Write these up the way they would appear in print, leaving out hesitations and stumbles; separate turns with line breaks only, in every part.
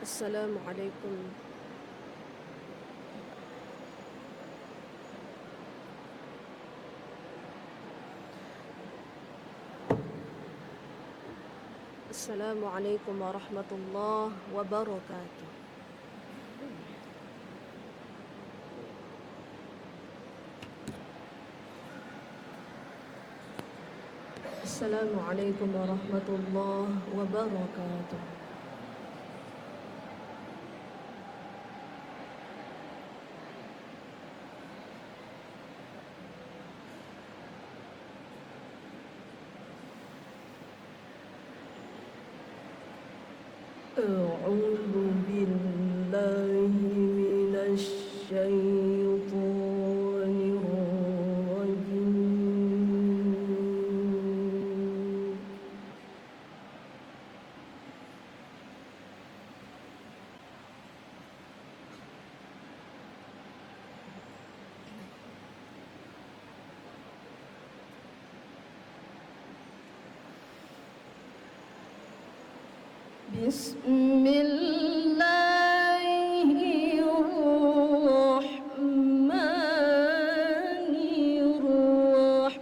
السلام عليكم. السلام عليكم ورحمة الله وبركاته. السلام عليكم ورحمة الله وبركاته. أعوذ بالله من الشيطان الرجيم. بسم الله الرحمن الرحيم.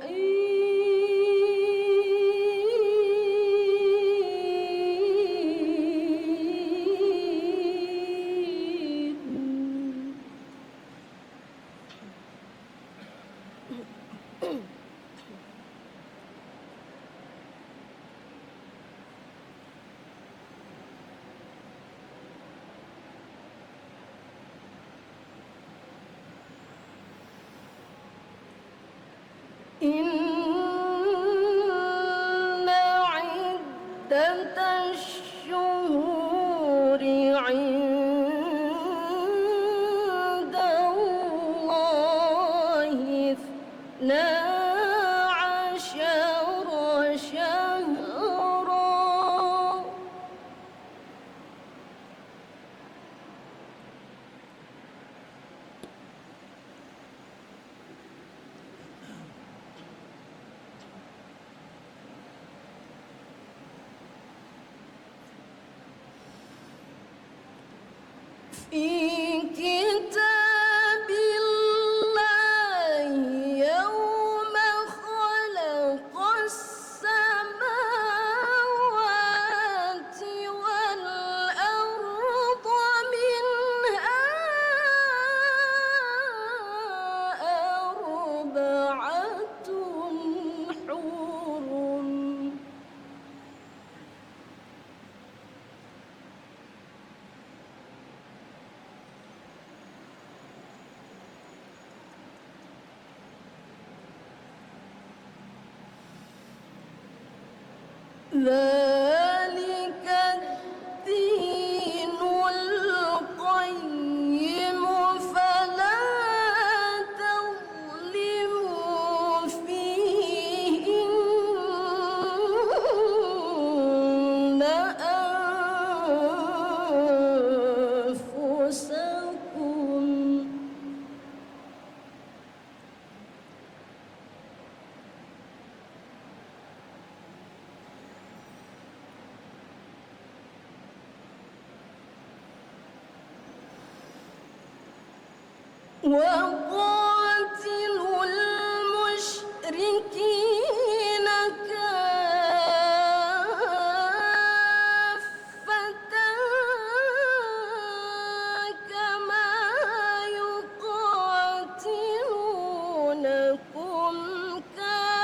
إن عدة الشهور عند الله 12 شهرا في كتاب الله يوم خلق السماوات والأرض منها أربعة حرم ذلك الدين القيم فلا تظلموا فيهن أنفسكم وقاتلوا المشركين كافة كما يقاتلونكم كافة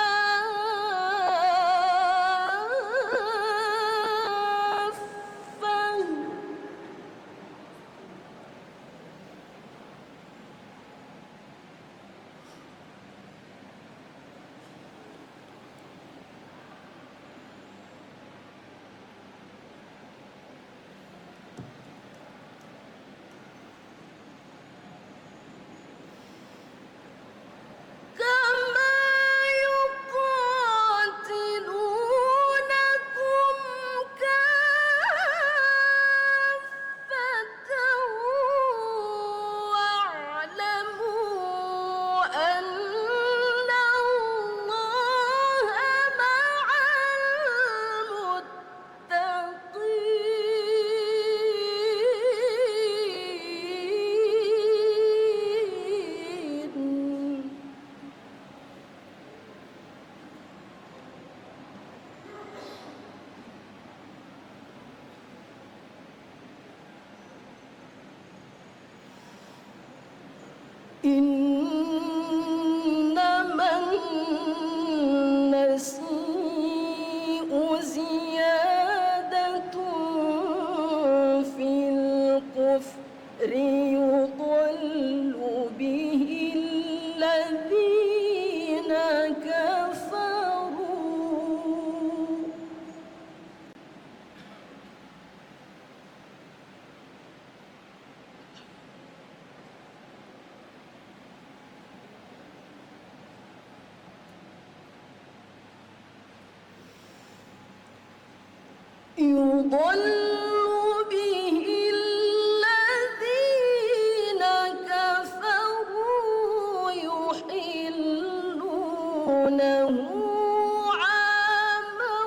إنما النسيء زيادة في الكفر يضل به الذين كفروا يضل به الذين كفروا يحلونه عاما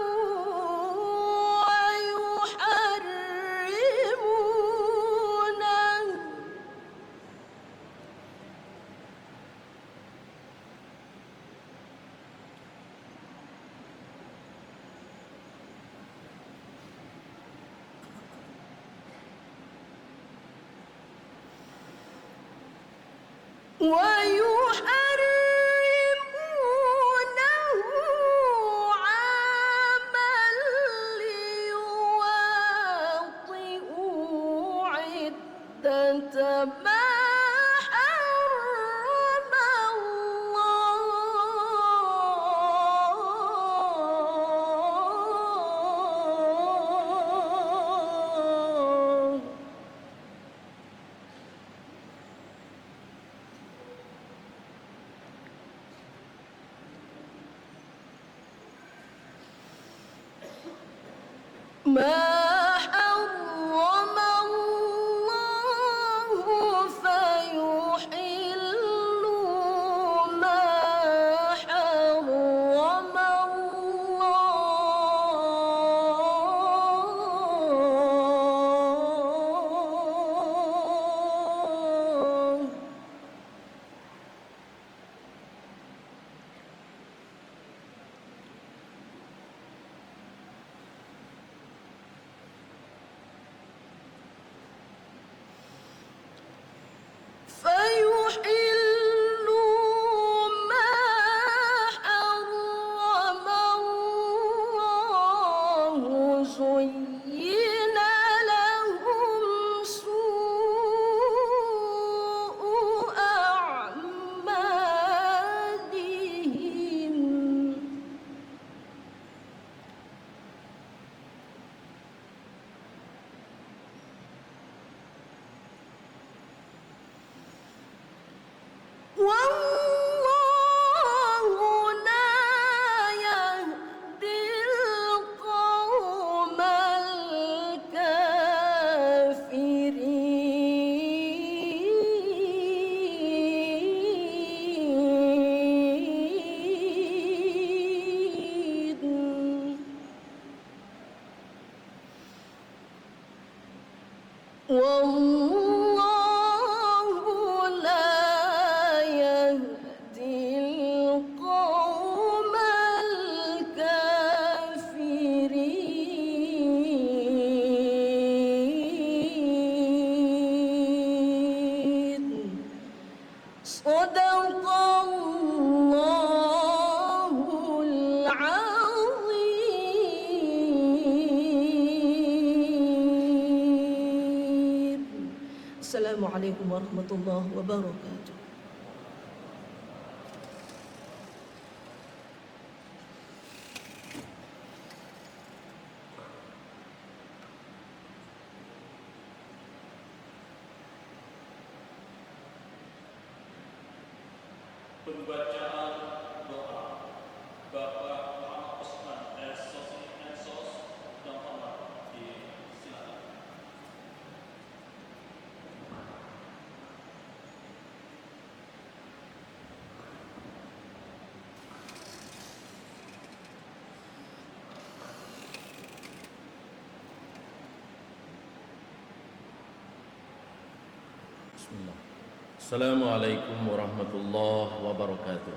ويحرمونه عاما ليواطئوا عدة ما حرم الله ما حرم الله فيحلوا ما حرم الله فيحلوا ما حرم الله زين لهم سوء أعمالهم والله لا يهدي القوم الكافرين والله لا يهدي القوم الكافرين صدق الله العظيم. Assalamualaikum warahmatullahi wabarakatuh.
Pembacaan doa Bapak Muhammad Usman Ensos dan Muhammad silakan.
Bismillah. Assalamualaikum warahmatullahi wabarakatuh.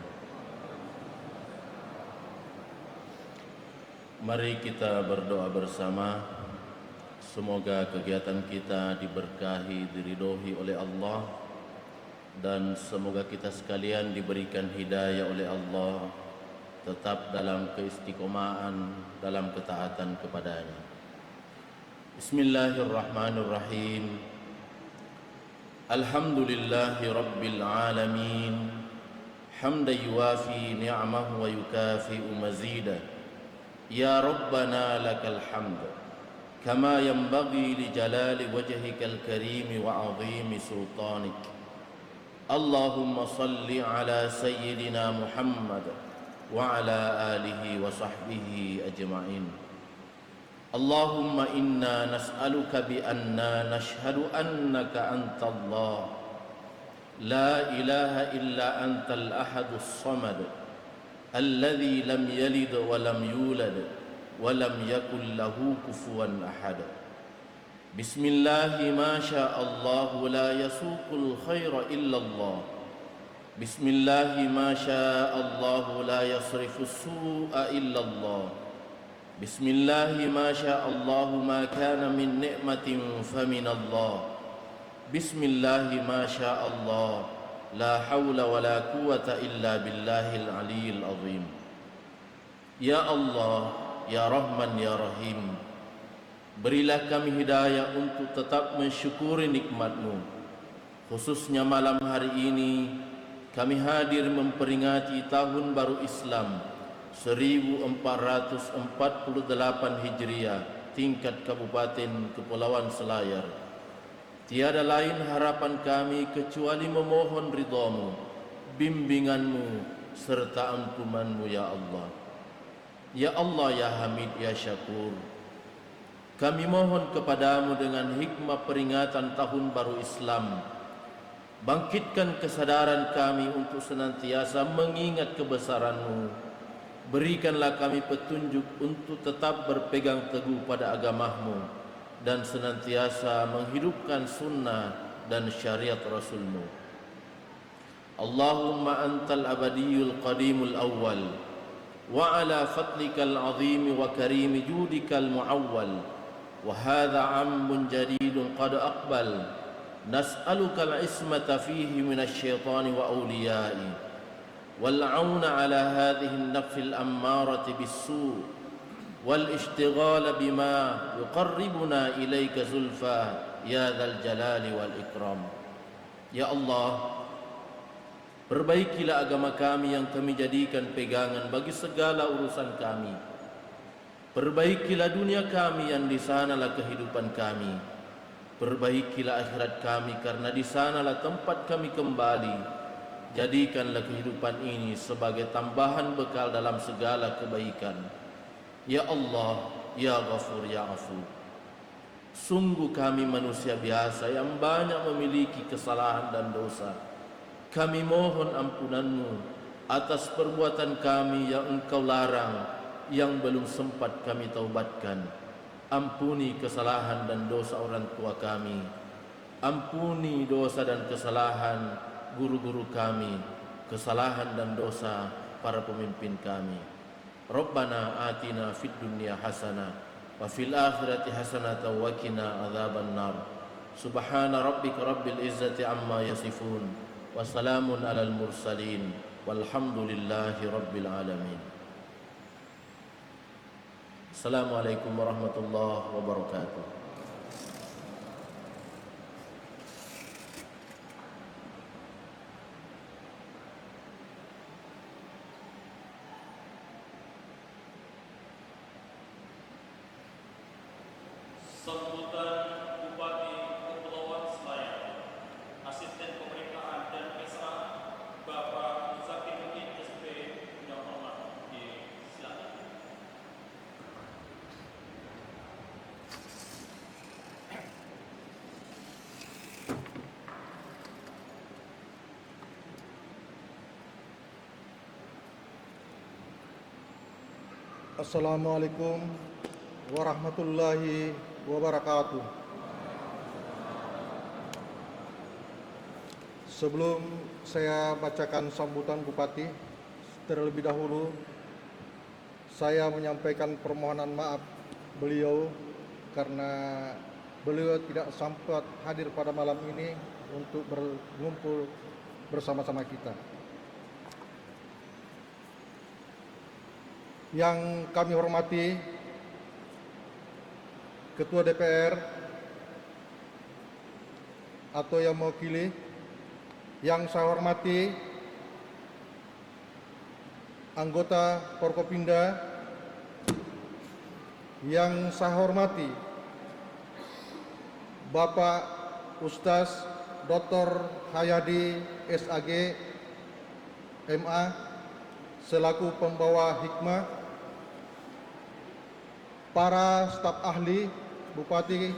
Mari kita berdoa bersama. Semoga kegiatan kita diberkahi, diridhoi oleh Allah dan semoga kita sekalian diberikan hidayah oleh Allah tetap dalam keistiqomahan dalam ketaatan kepadanya. Bismillahirrahmanirrahim. Alhamdulillahi rabbil alamin, hamdan yuwafi ni'amahu wa yukafi'u mazidah. Ya Rabbana lakal hamd kama yanbaghi li jalali wajhikal karim wa 'azimi sultanik. Allahumma salli ala sayyidina Muhammad wa ala alihi wa sahbihi ajma'in. Allahumma inna nas'aluka bi anna nashhadu annaka anta Allah la ilaha illa anta al-ahadus samad alladhi lam yalid wa lam yulad wa lam yakul lahu kufuwan ahad. Bismillahi ma sya'allahu la yasuqul khaira illallah. Bismillahi ma sya'allahu la yasrifus su'a illallah. Bismillahi ma sya'allahu ma kana min ni'matin faminallah. Bismillahi ma sya'allah la hawla wa la quwata illa billahil aliyyil azim. Ya Allah, ya Rahman, ya Rahim, berilah kami hidayah untuk tetap mensyukuri nikmat-Mu. Khususnya malam hari ini kami hadir memperingati tahun baru Islam 1448 Hijriah tingkat Kabupaten Kepulauan Selayar. Tiada lain harapan kami kecuali memohon ridha-Mu, bimbingan-Mu serta ampunan-Mu ya Allah. Ya Allah, ya Hamid, ya Syakur, kami mohon kepadamu dengan hikmah peringatan tahun baru Islam, bangkitkan kesadaran kami untuk senantiasa mengingat kebesaran-Mu. Berikanlah kami petunjuk untuk tetap berpegang teguh pada agama-Mu dan senantiasa menghidupkan sunnah dan syariat Rasul-Mu. Allahumma antal abadiyul qadimul awwal wa ala fadlikal azim wa karim judikal muawwal. وهذا عام جديد قد أقبل نسألك العصمة فيه من الشيطان وأوليائه والعون على هذه النفس الأمارة بالسوء والاشتغال بما يقربنا إليك زلفى يا ذا الجلال والإكرام. Ya Allah, perbaikilah agama kami yang kami jadikan pegangan bagi segala urusan kami. Perbaikilah dunia kami yang di sanalah kehidupan kami. Perbaikilah akhirat kami karena di sanalah tempat kami kembali. Jadikanlah kehidupan ini sebagai tambahan bekal dalam segala kebaikan. Ya Allah, ya Ghafur, ya Afu. Sungguh kami manusia biasa yang banyak memiliki kesalahan dan dosa. Kami mohon ampunan-Mu atas perbuatan kami yang Engkau larang, yang belum sempat kami taubatkan. Ampuni kesalahan dan dosa orang tua kami. Ampuni dosa dan kesalahan guru-guru kami, kesalahan dan dosa para pemimpin kami. Rabbana atina fid dunya hasanah wa fil akhirati hasanah wa qina adzaban nar. Subhana rabbika rabbil izzati amma yasifun wa salamun alal mursalin walhamdulillahi rabbil alamin. Assalamualaikum warahmatullahi wabarakatuh.
Sambutan Bupati Kepulauan Selayar, Asisten Pemerintahan dan Kesra, Bapak Zakiruddin SP yang hormat, silakan.
Assalamualaikum warahmatullahi wabarakatuh. Sebelum saya bacakan sambutan Bupati, terlebih dahulu saya menyampaikan permohonan maaf beliau karena beliau tidak sempat hadir pada malam ini untuk berkumpul bersama-sama kita. Yang kami hormati Ketua DPR atau yang mewakili, yang saya hormati anggota Forkopimda, yang saya hormati Bapak Ustaz Dr. Hayadi SAG MA selaku pembawa hikmah, para staf ahli Bupati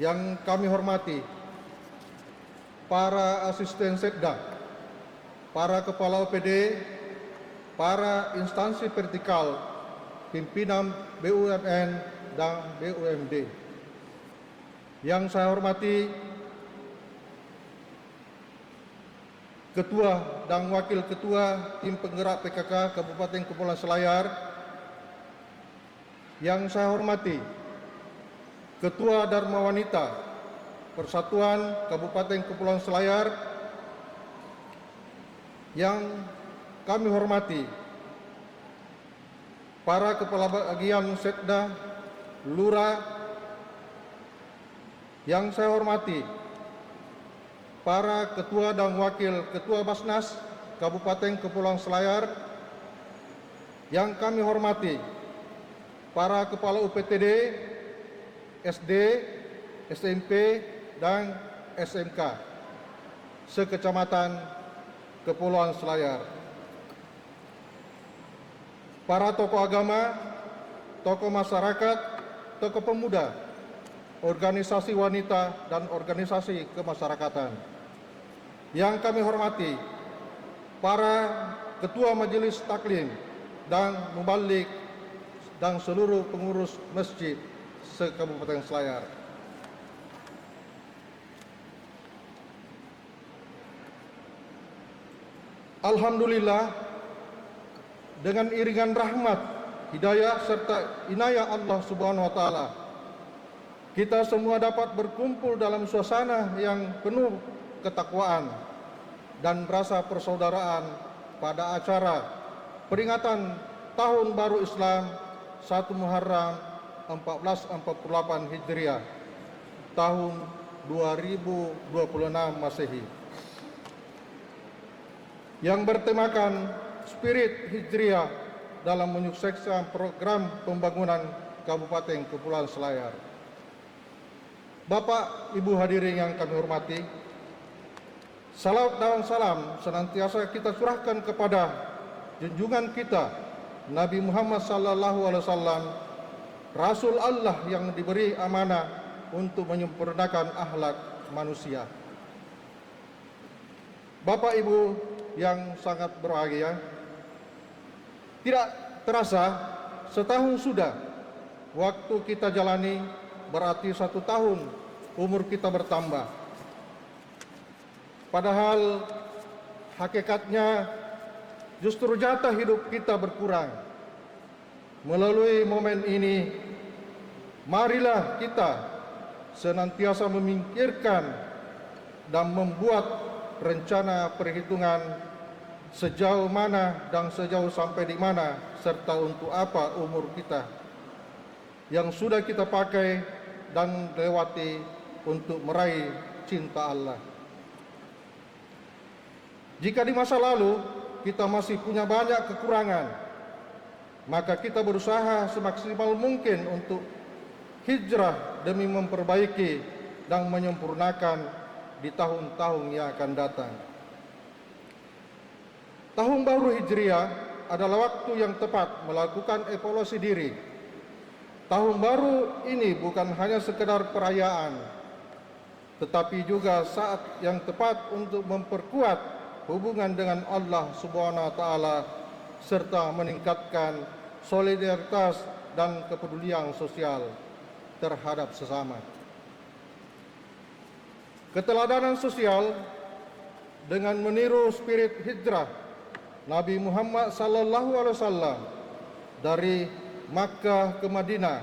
yang kami hormati, para asisten Setda, para kepala OPD, para instansi vertikal, pimpinan BUMN dan BUMD. Yang saya hormati Ketua dan Wakil Ketua Tim Penggerak PKK Kabupaten Kepulauan Selayar. Yang saya hormati Ketua Dharma Wanita Persatuan Kabupaten Kepulauan Selayar. Yang kami hormati para kepala bagian Setda, Lurah. Yang saya hormati para ketua dan wakil ketua Basnas Kabupaten Kepulauan Selayar. Yang kami hormati para kepala UPTD, SD, SMP, dan SMK sekecamatan Kepulauan Selayar. Para tokoh agama, tokoh masyarakat, tokoh pemuda, organisasi wanita, dan organisasi kemasyarakatan. Yang kami hormati para ketua majelis taklim dan mubalik dan seluruh pengurus masjid se-Kabupaten Selayar. Alhamdulillah, dengan iringan rahmat, hidayah serta inayah Allah Subhanahu wa taala, kita semua dapat berkumpul dalam suasana yang penuh ketakwaan dan rasa persaudaraan pada acara peringatan Tahun Baru Islam 1 Muharram 1448 Hijriah tahun 2026 Masehi yang bertemakan spirit Hijriah dalam menyukseskan program pembangunan Kabupaten Kepulauan Selayar. Bapak, Ibu hadirin yang kami hormati, salawat dan salam senantiasa kita curahkan kepada junjungan kita Nabi Muhammad SAW, Rasul Allah yang diberi amanah untuk menyempurnakan akhlak manusia. Bapak Ibu yang sangat berbahagia, tidak terasa setahun sudah waktu kita jalani, berarti 1 tahun umur kita bertambah. Padahal hakikatnya justru jatah hidup kita berkurang. Melalui momen ini, marilah kita senantiasa memikirkan dan membuat rencana perhitungan sejauh mana dan sejauh sampai di mana, serta untuk apa umur kita yang sudah kita pakai dan lewati untuk meraih cinta Allah. Jika di masa lalu kita masih punya banyak kekurangan, maka kita berusaha semaksimal mungkin untuk hijrah demi memperbaiki dan menyempurnakan di tahun-tahun yang akan datang. Tahun Baru Hijriah adalah waktu yang tepat melakukan evaluasi diri. Tahun baru ini bukan hanya sekedar perayaan, tetapi juga saat yang tepat untuk memperkuat hubungan dengan Allah Subhanahu wa taala serta meningkatkan solidaritas dan kepedulian sosial terhadap sesama. Keteladanan sosial dengan meniru spirit hijrah Nabi Muhammad SAW dari Makkah ke Madinah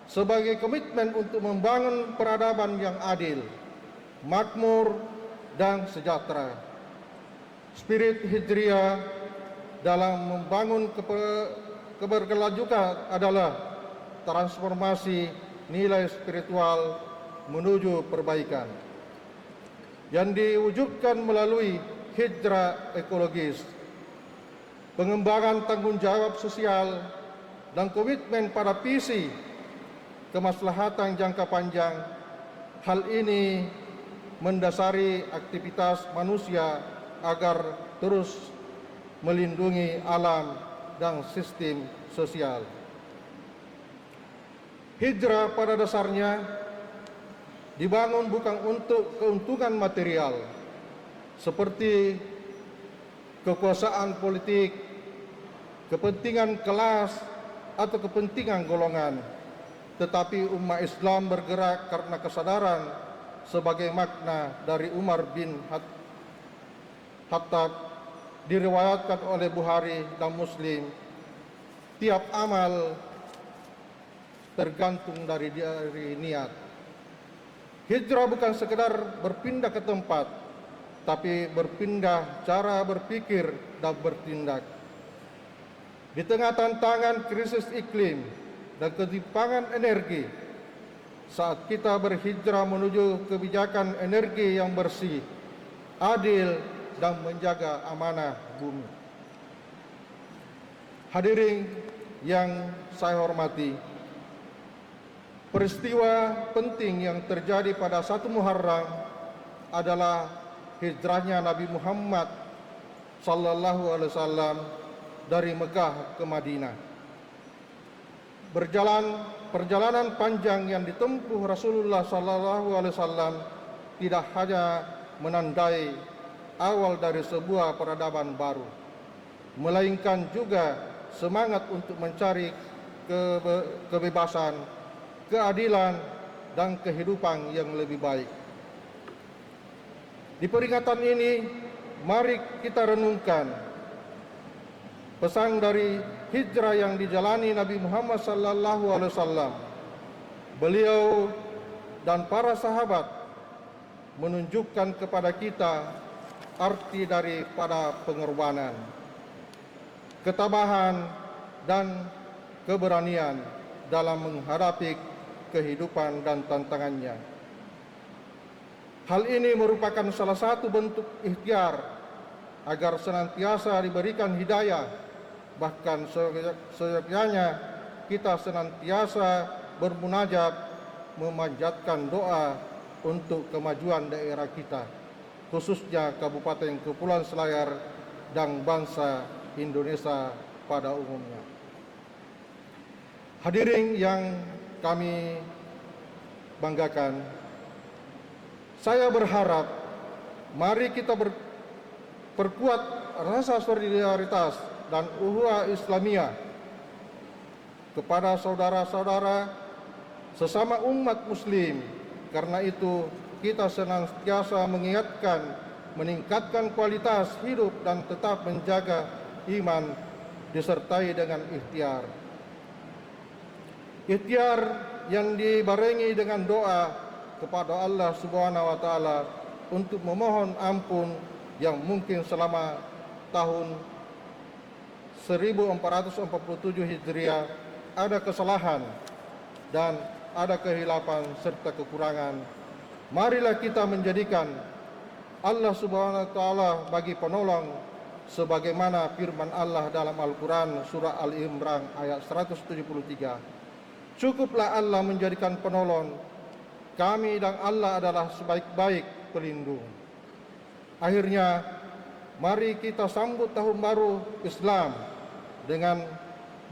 sebagai komitmen untuk membangun peradaban yang adil, makmur, dan sejahtera. Spirit Hijriah dalam membangun keberkelanjutan adalah transformasi nilai spiritual menuju perbaikan yang diwujudkan melalui hijrah ekologis, pengembangan tanggung jawab sosial, dan komitmen pada visi kemaslahatan jangka panjang. Hal ini mendasari aktivitas manusia agar terus melindungi alam dan sistem sosial. Hijrah pada dasarnya dibangun bukan untuk keuntungan material seperti kekuasaan politik, kepentingan kelas, atau kepentingan golongan, tetapi umat Islam bergerak karena kesadaran sebagai makna dari Umar bin Khattab, diriwayatkan oleh Bukhari dan Muslim. Tiap amal tergantung dari niat. Hijrah bukan sekedar berpindah ke tempat, tapi berpindah cara berpikir dan bertindak. Di tengah tantangan krisis iklim dan ketimpangan energi, saat kita berhijrah menuju kebijakan energi yang bersih, adil, dan menjaga amanah bumi. Hadirin yang saya hormati, peristiwa penting yang terjadi pada 1 Muharram adalah hijrahnya Nabi Muhammad SAW dari Mekah ke Madinah. Perjalanan panjang yang ditempuh Rasulullah SAW tidak hanya menandai awal dari sebuah peradaban baru, melainkan juga semangat untuk mencari kebebasan, keadilan, dan kehidupan yang lebih baik. Di peringatan ini, mari kita renungkan pesan dari hijrah yang dijalani Nabi Muhammad SAW. Beliau dan para sahabat menunjukkan kepada kita arti daripada pengorbanan, ketabahan, dan keberanian dalam menghadapi kehidupan dan tantangannya. Hal ini merupakan salah satu bentuk ikhtiar agar senantiasa diberikan hidayah. Bahkan seyogyanya kita senantiasa bermunajat, memanjatkan doa untuk kemajuan daerah kita, khususnya Kabupaten Kepulauan Selayar dan bangsa Indonesia pada umumnya. Hadirin yang kami banggakan, saya berharap mari kita perkuat rasa solidaritas dan ukhuwah Islamiyah kepada saudara-saudara sesama umat muslim. Karena itu kita senantiasa mengingatkan, meningkatkan kualitas hidup dan tetap menjaga iman disertai dengan ikhtiar. Ikhtiar yang dibarengi dengan doa kepada Allah Subhanahu wa taala untuk memohon ampun yang mungkin selama tahun 1447 Hijriah ada kesalahan dan ada kehilapan serta kekurangan. Marilah kita menjadikan Allah Subhanahu wa taala bagi penolong, sebagaimana firman Allah dalam Al-Quran surah Al-Imran ayat 173. Cukuplah Allah menjadikan penolong, kami dan Allah adalah sebaik-baik pelindung. Akhirnya, mari kita sambut tahun baru Islam dengan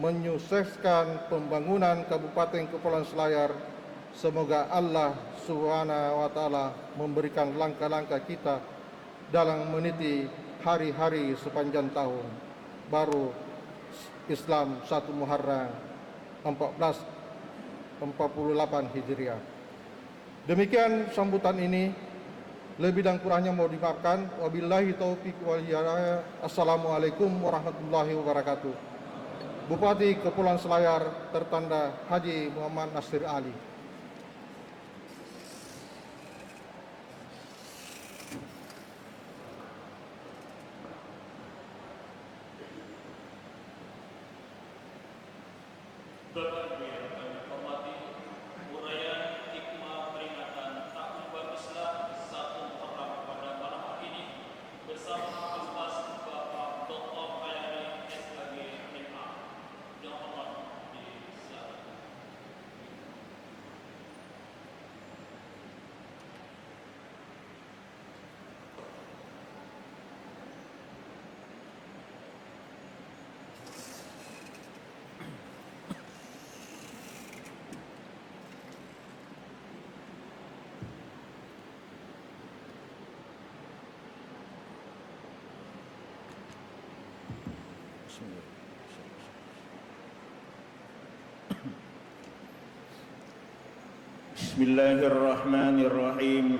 menyukseskan pembangunan Kabupaten Kepulauan Selayar. Semoga Allah Subhanahu wa taala memberikan langkah-langkah kita dalam meniti hari-hari sepanjang tahun baru Islam 1 Muharram 1448 Hijriah. Demikian sambutan ini, lebih dan kurangnya mau dimaafkan. Wabillahi taufiq wal hidayah. Assalamualaikum warahmatullahi wabarakatuh. Bupati Kepulauan Selayar tertanda Haji Muhammad Nasir Ali.
bersama Fasmas Bapak Dr. Hayani SAG MA. Yang hormat disilakan.
Bismillahirrahmanirrahim.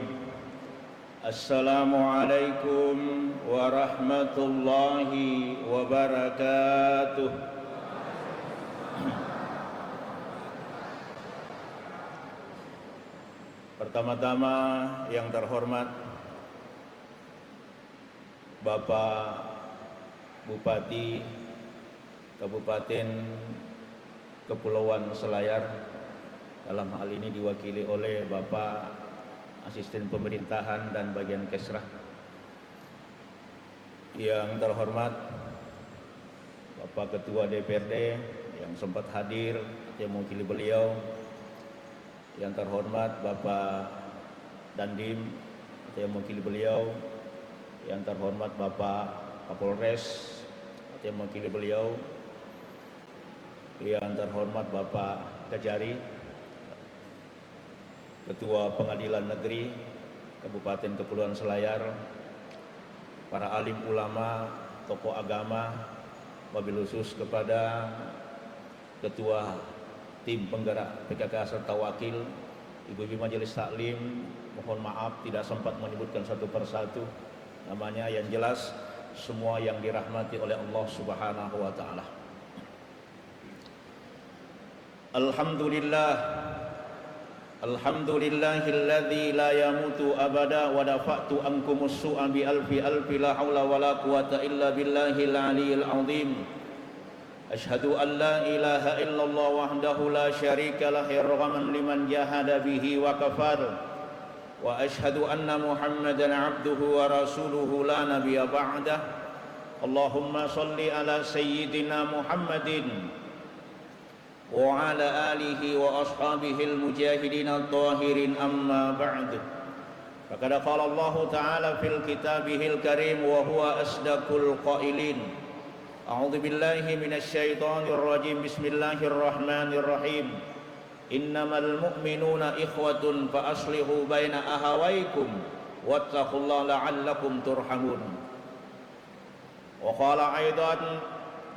Assalamualaikum warahmatullahi wabarakatuh. Pertama-tama yang terhormat Bapak Bupati Kabupaten Kepulauan Selayar, dalam hal ini diwakili oleh Bapak Asisten Pemerintahan dan Bagian Kesrah. Yang terhormat Bapak Ketua DPRD yang sempat hadir, yang mewakili beliau. Yang terhormat Bapak Dandim yang mewakili beliau. Yang terhormat Bapak Kapolres yang mewakili beliau. Yang terhormat Bapak Kejari, Ketua Pengadilan Negeri Kabupaten Kepulauan Selayar, para alim ulama, tokoh agama, wabil khusus kepada Ketua Tim Penggerak PKK serta Wakil, Ibu-ibu Majelis Taklim, mohon maaf tidak sempat menyebutkan satu persatu namanya, yang jelas semua yang dirahmati oleh Allah Subhanahu wa taala. Alhamdulillah, alhamdulillahilladzi la yamutu abada wa dafa'tu ankumus su'a bi alfi la haula wa la quwata illa billahil aliyyil azim. Asyhadu an la ilaha illallah wahdahu la syarika lah yarghaman liman jahada bihi wa kafar. Wa asyhadu anna Muhammadan abduhu wa rasuluhu la nabiyya ba'dah. Allahumma salli ala sayyidina Muhammadin wa ala alihi wa ashabihil mujahidin at-tahirin, amma ba'd. Faqad qala Allah ta'ala fil kitabihil karim wa huwa asdaqul qailin. A'udzu billahi minasy syaithanir rajim. Bismillahirrahmanirrahim. Innamal mu'minuna ikhwatun fa aslihu baina ahawaykum wattaqullaha la'allakum turhamun. Wa qala aidan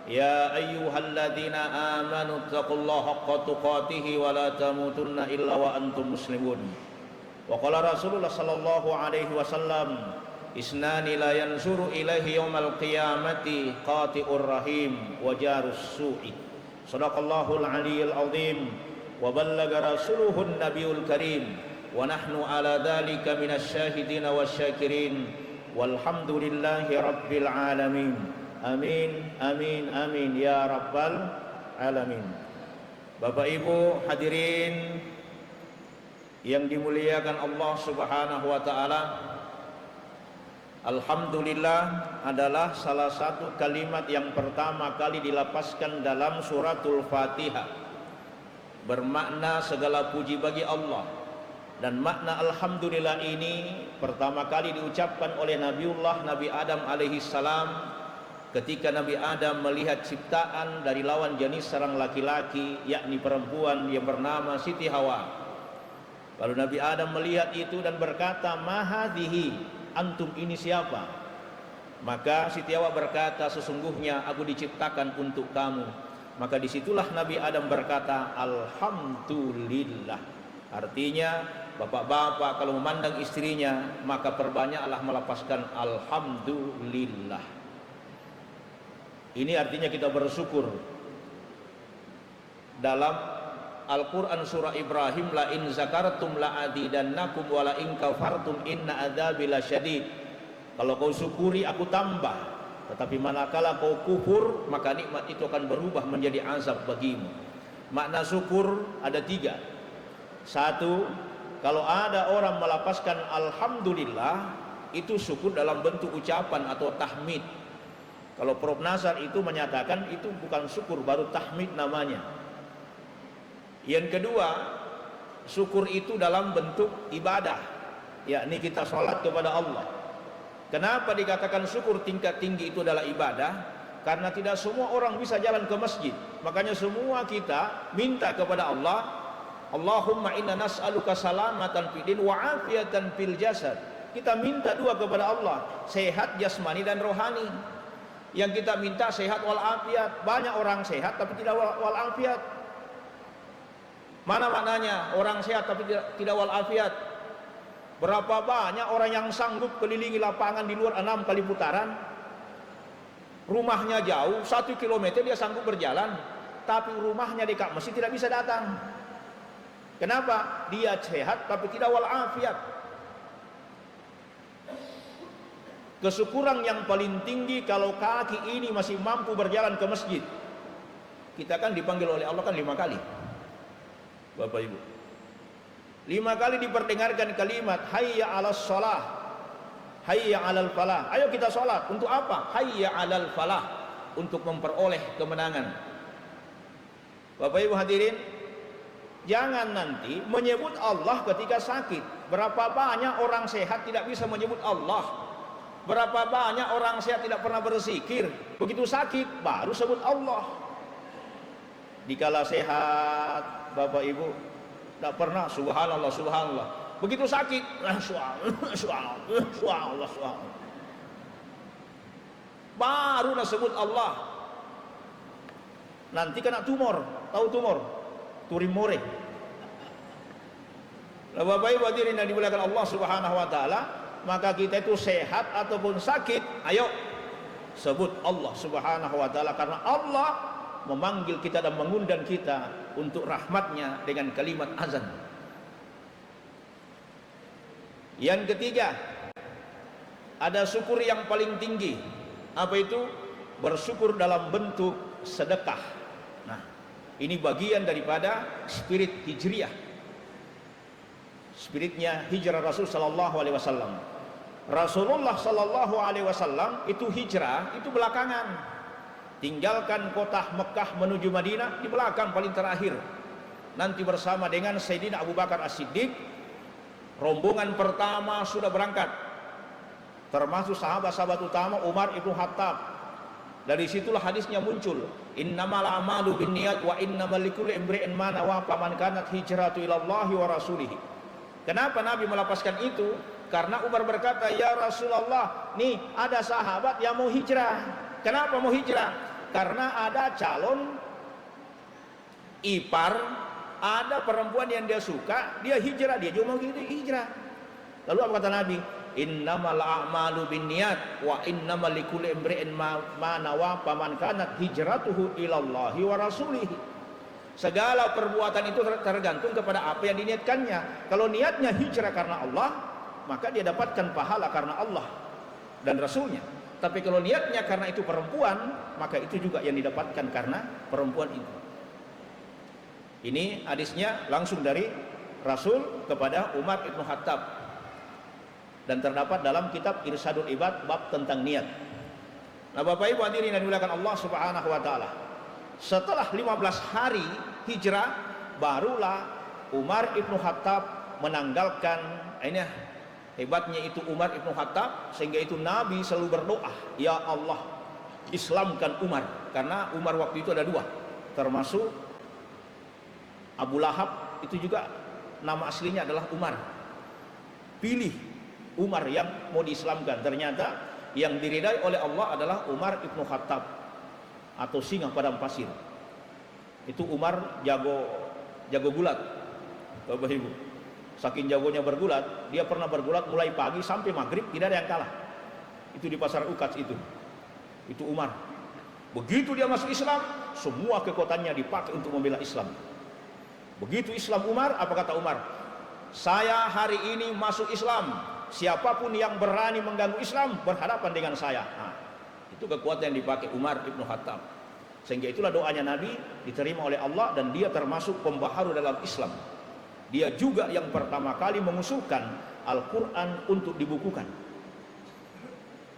ya ayyuhalladzina amanu taqullaha haqqa tuqatih wa la tamutunna illa wa antum muslimun. Wa qala Rasulullah sallallahu alaihi wasallam isnani la yansuru ilaihi yaumal qiyamati qati'ur rahim wa jarus su'i. Shadaqallahul aliyyil azim wa ballaga rasuluhun nabiyul karim wa nahnu ala dzalika minasy syahidin wasyakirin walhamdulillahi rabbil alamin. Amin, amin, amin ya rabbal alamin. Bapak Ibu hadirin yang dimuliakan Allah Subhanahu wa taala, alhamdulillah adalah salah satu kalimat yang pertama kali dilapaskan dalam suratul Fatihah, bermakna segala puji bagi Allah. Dan makna alhamdulillah ini pertama kali diucapkan oleh Nabi Adam alaihi salam ketika Nabi Adam melihat ciptaan dari lawan jenis seorang laki-laki, yakni perempuan yang bernama Siti Hawa. Lalu Nabi Adam melihat itu dan berkata, "Mahadhihi, antum ini siapa?" Maka Siti Hawa berkata, "Sesungguhnya aku diciptakan untuk kamu." Maka disitulah Nabi Adam berkata, "Alhamdulillah." Artinya, bapak-bapak kalau memandang istrinya, maka perbanyaklah melapaskan alhamdulillah. Ini artinya kita bersyukur. Dalam Al-Quran surah Ibrahim, la in zakartum la azidannakum wa la in kafartum inna adzabi lasyadid. Kalau kau syukuri aku tambah, tetapi manakala kau kufur maka nikmat itu akan berubah menjadi azab bagimu. Makna syukur ada tiga. Satu, kalau ada orang melapaskan alhamdulillah, itu syukur dalam bentuk ucapan atau tahmid. Kalau Prof. Nasar itu menyatakan itu bukan syukur, baru tahmid namanya. Yang kedua, syukur itu dalam bentuk ibadah, yakni kita sholat kepada Allah. Kenapa dikatakan syukur tingkat tinggi itu adalah ibadah? Karena tidak semua orang bisa jalan ke masjid. Makanya semua kita minta kepada Allah, Allahumma inna nas'aluka salamatan fid din wa afiatan fil jasad. Kita minta dua kepada Allah, sehat jasmani dan rohani. Yang kita minta sehat walafiat. Banyak orang sehat tapi tidak walafiat. Mana maknanya orang sehat tapi tidak walafiat? Berapa banyak orang yang sanggup kelilingi lapangan di luar 6 kali putaran? Rumahnya jauh 1 kilometer dia sanggup berjalan, tapi rumahnya dekat masjid tidak bisa datang. Kenapa? Dia sehat tapi tidak walafiat. Kesyukuran yang paling tinggi kalau kaki ini masih mampu berjalan ke masjid. Kita kan dipanggil oleh Allah kan 5 kali, Bapak Ibu. 5 kali diperdengarkan kalimat hayya 'alas shalah, hayya 'alal falah. Ayo kita sholat. Untuk apa? Hayya 'alal falah, untuk memperoleh kemenangan. Bapak Ibu hadirin, jangan nanti menyebut Allah ketika sakit. Berapa banyak orang sehat tidak bisa menyebut Allah. Berapa banyak orang sehat tidak pernah berzikir, begitu sakit baru sebut Allah. Dikala sehat, Bapak Ibu tidak pernah subhanallah subhanallah. Begitu sakit, subhanallah subhanallah subhanallah. Baru sebut Allah. Nanti kena tumor, tahu tumor? Turimore. Bapak Ibu hadirin yang dimuliakan Allah Subhanahu wa taala, maka kita itu sehat ataupun sakit, ayo sebut Allah Subhanahu wa taala, karena Allah memanggil kita dan mengundang kita untuk rahmatnya dengan kalimat azan. Yang ketiga, ada syukur yang paling tinggi. Apa itu? Bersyukur dalam bentuk sedekah. Nah, ini bagian daripada spirit hijriah, spiritnya hijrah Rasul sallallahu alaihi wasallam. Rasulullah sallallahu alaihi wasallam itu hijrah itu belakangan, tinggalkan kota Mekah menuju Madinah di belakang paling terakhir. Nanti bersama dengan Sayyidina Abu Bakar As-Siddiq, rombongan pertama sudah berangkat, termasuk sahabat-sahabat utama Umar ibn Khattab. Dari situlah hadisnya muncul, innamal a'malu binniyat wa innamal likulli imri'in ma nawa faman kanat hijratu ilallahi wa rasulih. Kenapa Nabi melepaskan itu? Karena Umar berkata, ya Rasulullah, nih ada sahabat yang mau hijrah. Kenapa mau hijrah? Karena ada calon ipar, ada perempuan yang dia suka, dia hijrah, dia juga mau hijrah. Lalu apa kata Nabi? Innamal a'malu binniyat wa innamal likulli imri'in ma nawa faman kanat hijratuhu ilallahi wa rasulih. Segala perbuatan itu tergantung kepada apa yang diniatkannya. Kalau niatnya hijrah karena Allah, maka dia dapatkan pahala karena Allah dan Rasulnya. Tapi kalau niatnya karena itu perempuan, maka itu juga yang didapatkan karena perempuan itu. Ini hadisnya langsung dari Rasul kepada Umar ibn Khattab, dan terdapat dalam kitab Irsyadul Ibad bab tentang niat. Nah, Bapak Ibu hadirin yang dimuliakan Allah Subhanahu wa taala, setelah 15 hari hijrah, barulah Umar ibn Khattab menanggalkan, ini hebatnya itu Umar ibn Khattab, sehingga itu Nabi selalu berdoa, ya Allah Islamkan Umar. Karena Umar waktu itu ada 2, termasuk Abu Lahab, itu juga nama aslinya adalah Umar. Pilih Umar yang mau diislamkan. Ternyata yang diridai oleh Allah adalah Umar ibn Khattab, atau singa padang pasir. Itu Umar jago gulat, Bapak Ibu. Saking jagonya bergulat, dia pernah bergulat mulai pagi sampai maghrib, tidak ada yang kalah. Itu di pasar Ukats itu Umar. Begitu dia masuk Islam, semua kekuatannya dipakai untuk membela Islam. Begitu Islam Umar, apa kata Umar? Saya hari ini masuk Islam, siapapun yang berani mengganggu Islam berhadapan dengan saya. Nah, itu kekuatan yang dipakai Umar ibn Khattab. Sehingga itulah doanya Nabi diterima oleh Allah, dan dia termasuk pembaharu dalam Islam. Dia juga yang pertama kali mengusulkan Al-Quran untuk dibukukan.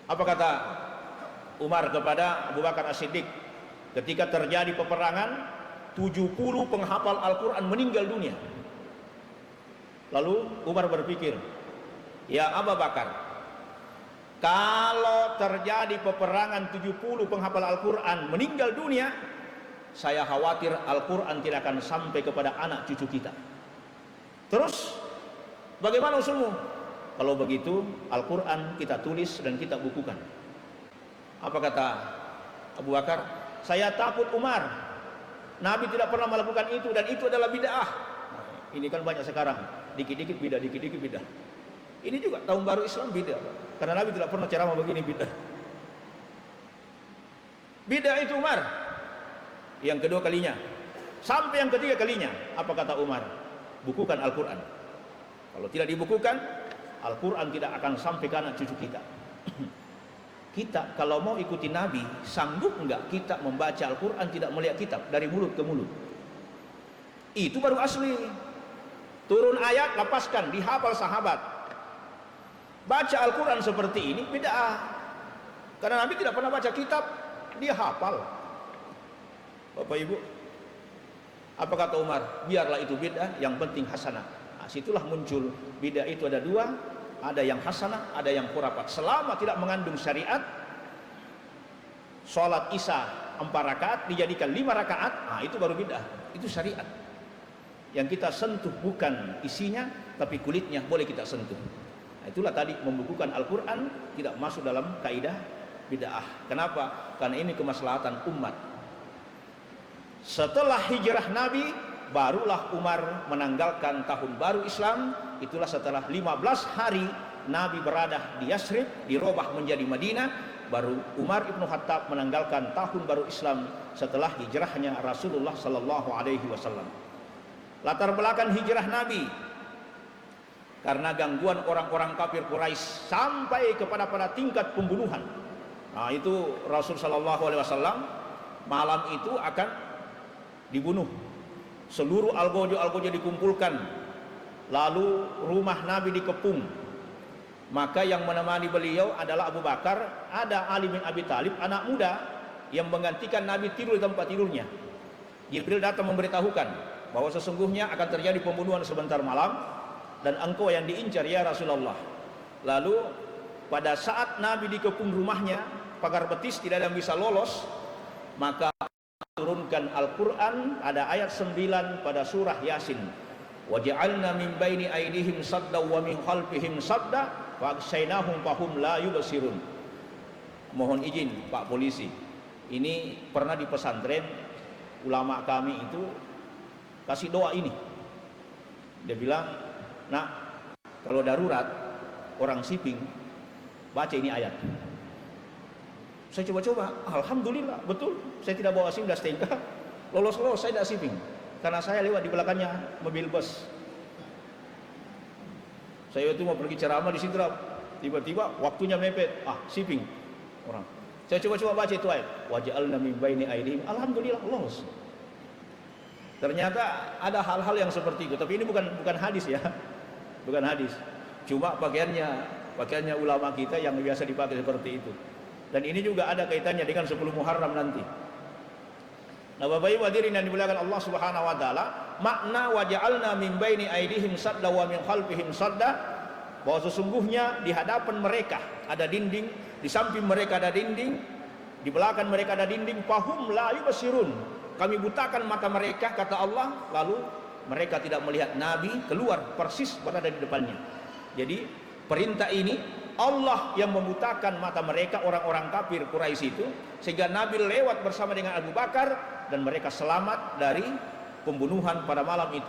Apa kata Umar kepada Abu Bakar As-Siddiq ketika terjadi peperangan, 70 penghafal Al-Quran meninggal dunia. Lalu Umar berpikir, ya Abu Bakar, kalau terjadi peperangan 70 penghafal Al-Quran meninggal dunia, saya khawatir Al-Quran tidak akan sampai kepada anak cucu kita. Terus bagaimana usulmu? Kalau begitu Al-Quran kita tulis dan kita bukukan. Apa kata Abu Bakar? Saya takut Umar, Nabi tidak pernah melakukan itu dan itu adalah bid'ah. Ini kan banyak sekarang, dikit-dikit bid'ah, dikit-dikit bid'ah. Ini juga tahun baru Islam bid'ah, karena Nabi tidak pernah ceramah begini bid'ah. Bid'ah itu Umar. Yang kedua kalinya, sampai yang ketiga kalinya, apa kata Umar? Bukukan Al-Quran. Kalau tidak dibukukan, Al-Quran tidak akan sampai ke anak cucu kita. Kita kalau mau ikuti Nabi, sanggup enggak kita membaca Al-Quran tidak melihat kitab dari mulut ke mulut? Itu baru asli. Turun ayat, lepaskan, dihafal sahabat. Baca Al-Quran seperti ini bid'ah. Karena Nabi tidak pernah baca kitab, dia hafal. Bapak Ibu, apa kata Umar? Biarlah itu bid'ah, yang penting hasanah. Nah, situlah muncul bid'ah itu ada dua, ada yang hasanah, ada yang khurafat. Selama tidak mengandung syariat, sholat isya 4 rakaat dijadikan 5 rakaat, nah itu baru bid'ah. Itu syariat. Yang kita sentuh bukan isinya, tapi kulitnya boleh kita sentuh. Nah, itulah tadi membukukan Al-Quran tidak masuk dalam kaidah bid'ah. Kenapa? Karena ini kemaslahatan umat. Setelah hijrah Nabi, barulah Umar menanggalkan tahun baru Islam. Itulah setelah 15 hari Nabi berada di Yasrib, dirubah menjadi Madinah, baru Umar ibn Khattab menanggalkan tahun baru Islam setelah hijrahnya Rasulullah sallallahu alaihi wasallam. Latar belakang hijrah Nabi karena gangguan orang-orang kafir Quraisy sampai kepada tingkat pembunuhan. Nah, itu Rasul sallallahu alaihi wasallam malam itu akan dibunuh. Seluruh algojo-algojo dikumpulkan, lalu rumah Nabi dikepung. Maka yang menemani beliau adalah Abu Bakar, ada Ali bin Abi Thalib, anak muda yang menggantikan Nabi tidur di tempat tidurnya. Jibril datang memberitahukan bahwa sesungguhnya akan terjadi pembunuhan sebentar malam dan engkau yang diincar ya Rasulullah. Lalu pada saat Nabi dikepung rumahnya, pagar betis tidak ada yang bisa lolos, maka turunkan Al-Quran, ada ayat 9 pada surah Yasin. Waja'alna min baini aydihim sadda wa min khalfihim sadda fa'agsaynahum fahum la yubsirun. Mohon izin Pak Polisi, ini pernah di pesantren ulama kami itu kasih doa ini. Dia bilang, nak, kalau darurat orang siping baca ini ayat. Saya coba-coba, alhamdulillah, betul. Saya tidak bawa SIM, sudah STNK. Lolos-lolos, saya tidak siping. Karena saya lewat di belakangnya mobil bus. Saya itu mau pergi ceramah di situ, tiba-tiba waktunya mepet. Siping orang. Saya coba-coba baca itu ayat. Waja'alna min baini aydihim. Alhamdulillah, lolos. Ternyata ada hal-hal yang seperti itu. Tapi ini bukan hadis ya. Bukan hadis. Cuma pakaiannya ulama kita yang biasa dipakai seperti itu. Dan ini juga ada kaitannya dengan 10 Muharram nanti. Nah, Bapak Ibu hadirin yang dimuliakan Allah Subhanahu wa taala, makna waja'alna min baini aydihim sadda wa min khalfihim sadda, bahwa sesungguhnya di hadapan mereka ada dinding, di samping mereka ada dinding, di belakang mereka ada dinding, fahum la yubsirun. Kami butakan mata mereka, kata Allah, lalu mereka tidak melihat Nabi keluar persis berada di depannya. Jadi perintah ini Allah yang membutakan mata mereka, orang-orang kafir Quraisy itu, sehingga Nabi lewat bersama dengan Abu Bakar dan mereka selamat dari pembunuhan pada malam itu.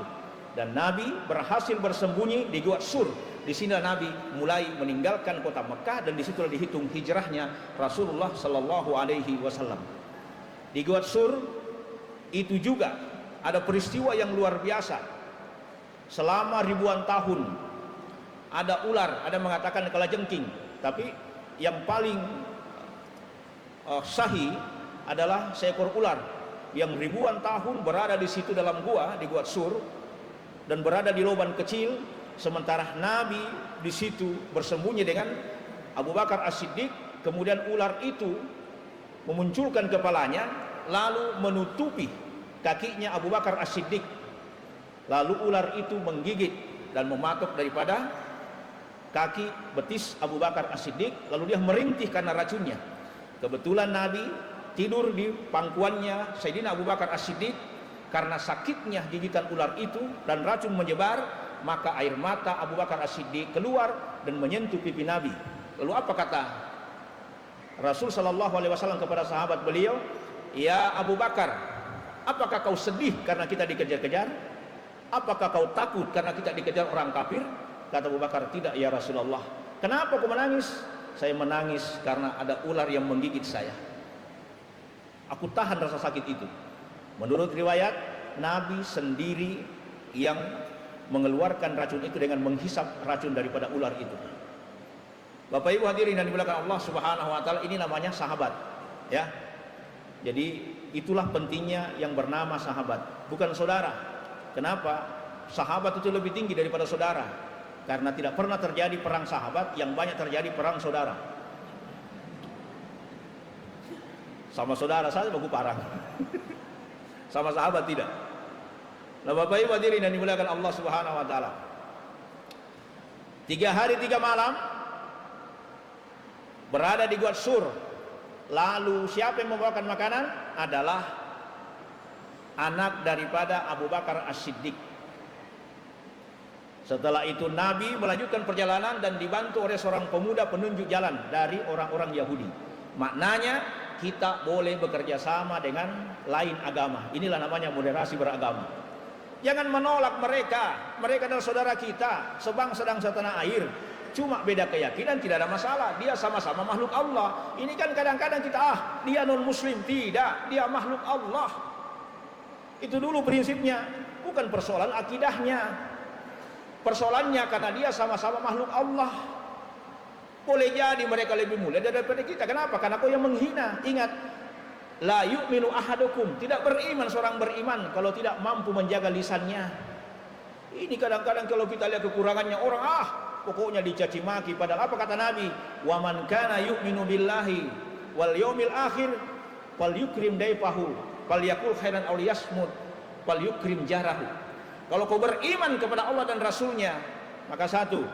Dan Nabi berhasil bersembunyi di Gua Sur. Di sini Nabi mulai meninggalkan kota Mekah dan di situ dihitung hijrahnya Rasulullah sallallahu alaihi wasallam. Di Gua Sur itu juga ada peristiwa yang luar biasa. Selama ribuan tahun ada ular, ada mengatakan kalajengking, tapi yang paling sahih adalah seekor ular yang ribuan tahun berada di situ dalam gua di Gua Sur dan berada di lubang kecil, sementara Nabi di situ bersembunyi dengan Abu Bakar As-Siddiq kemudian ular itu memunculkan kepalanya lalu menutupi kakinya Abu Bakar As-Siddiq. Lalu ular itu menggigit dan mematuk daripada kaki betis Abu Bakar As-Siddiq, lalu dia merintih karena racunnya. Kebetulan Nabi tidur di pangkuannya Sayyidina Abu Bakar As-Siddiq. Karena sakitnya gigitan ular itu dan racun menyebar, maka air mata Abu Bakar As-Siddiq keluar dan menyentuh pipi Nabi. Lalu apa kata Rasul sallallahu alaihi wasallam kepada sahabat beliau? "Ya Abu Bakar, apakah kau sedih karena kita dikejar-kejar? Apakah kau takut karena kita dikejar orang kafir?" Kata Abu Bakar, "Tidak ya Rasulullah." "Kenapa kau menangis?" "Saya menangis karena ada ular yang menggigit saya. Aku tahan rasa sakit itu." Menurut riwayat, Nabi sendiri yang mengeluarkan racun itu dengan menghisap racun daripada ular itu. Bapak Ibu hadirin yang dimuliakan Allah Subhanahu wa taala, ini namanya sahabat, ya. Jadi itulah pentingnya yang bernama sahabat, bukan saudara. Kenapa? Sahabat itu lebih tinggi daripada saudara. Karena tidak pernah terjadi perang sahabat, yang banyak terjadi perang saudara. Sama saudara saja baku parang. Sama sahabat tidak. Nah, Bapak Ibu hadirin yang dimuliakan Allah Subhanahu wa taala. 3 hari 3 malam berada di Gua Sur. Lalu siapa yang membawakan makanan? Adalah anak daripada Abu Bakar As-Siddiq. Setelah itu Nabi melanjutkan perjalanan dan dibantu oleh seorang pemuda penunjuk jalan dari orang-orang Yahudi. Maknanya kita boleh bekerja sama dengan lain agama. Inilah namanya moderasi beragama. Jangan menolak mereka. Mereka adalah saudara kita, sebangsa dan setanah air. Cuma beda keyakinan tidak ada masalah. Dia sama-sama makhluk Allah. Ini kan kadang-kadang kita dia non muslim. Tidak, dia makhluk Allah. Itu dulu prinsipnya. Bukan persoalan akidahnya. Persoalannya karena dia sama-sama makhluk Allah. Boleh jadi mereka lebih mulia daripada kita. Kenapa? Karena kau yang menghina. Ingat, la yu'minu ahadukum, tidak beriman seorang beriman kalau tidak mampu menjaga lisannya. Ini kadang-kadang kalau kita lihat kekurangannya orang, pokoknya dicaci maki. Padahal apa kata Nabi? Wa man kana yu'minu billahi wal yaumil akhir falyukrim daifahu falyakul khairan aw liyasmut falyukrim jarahu. Kalau kau beriman kepada Allah dan Rasulnya, maka satu,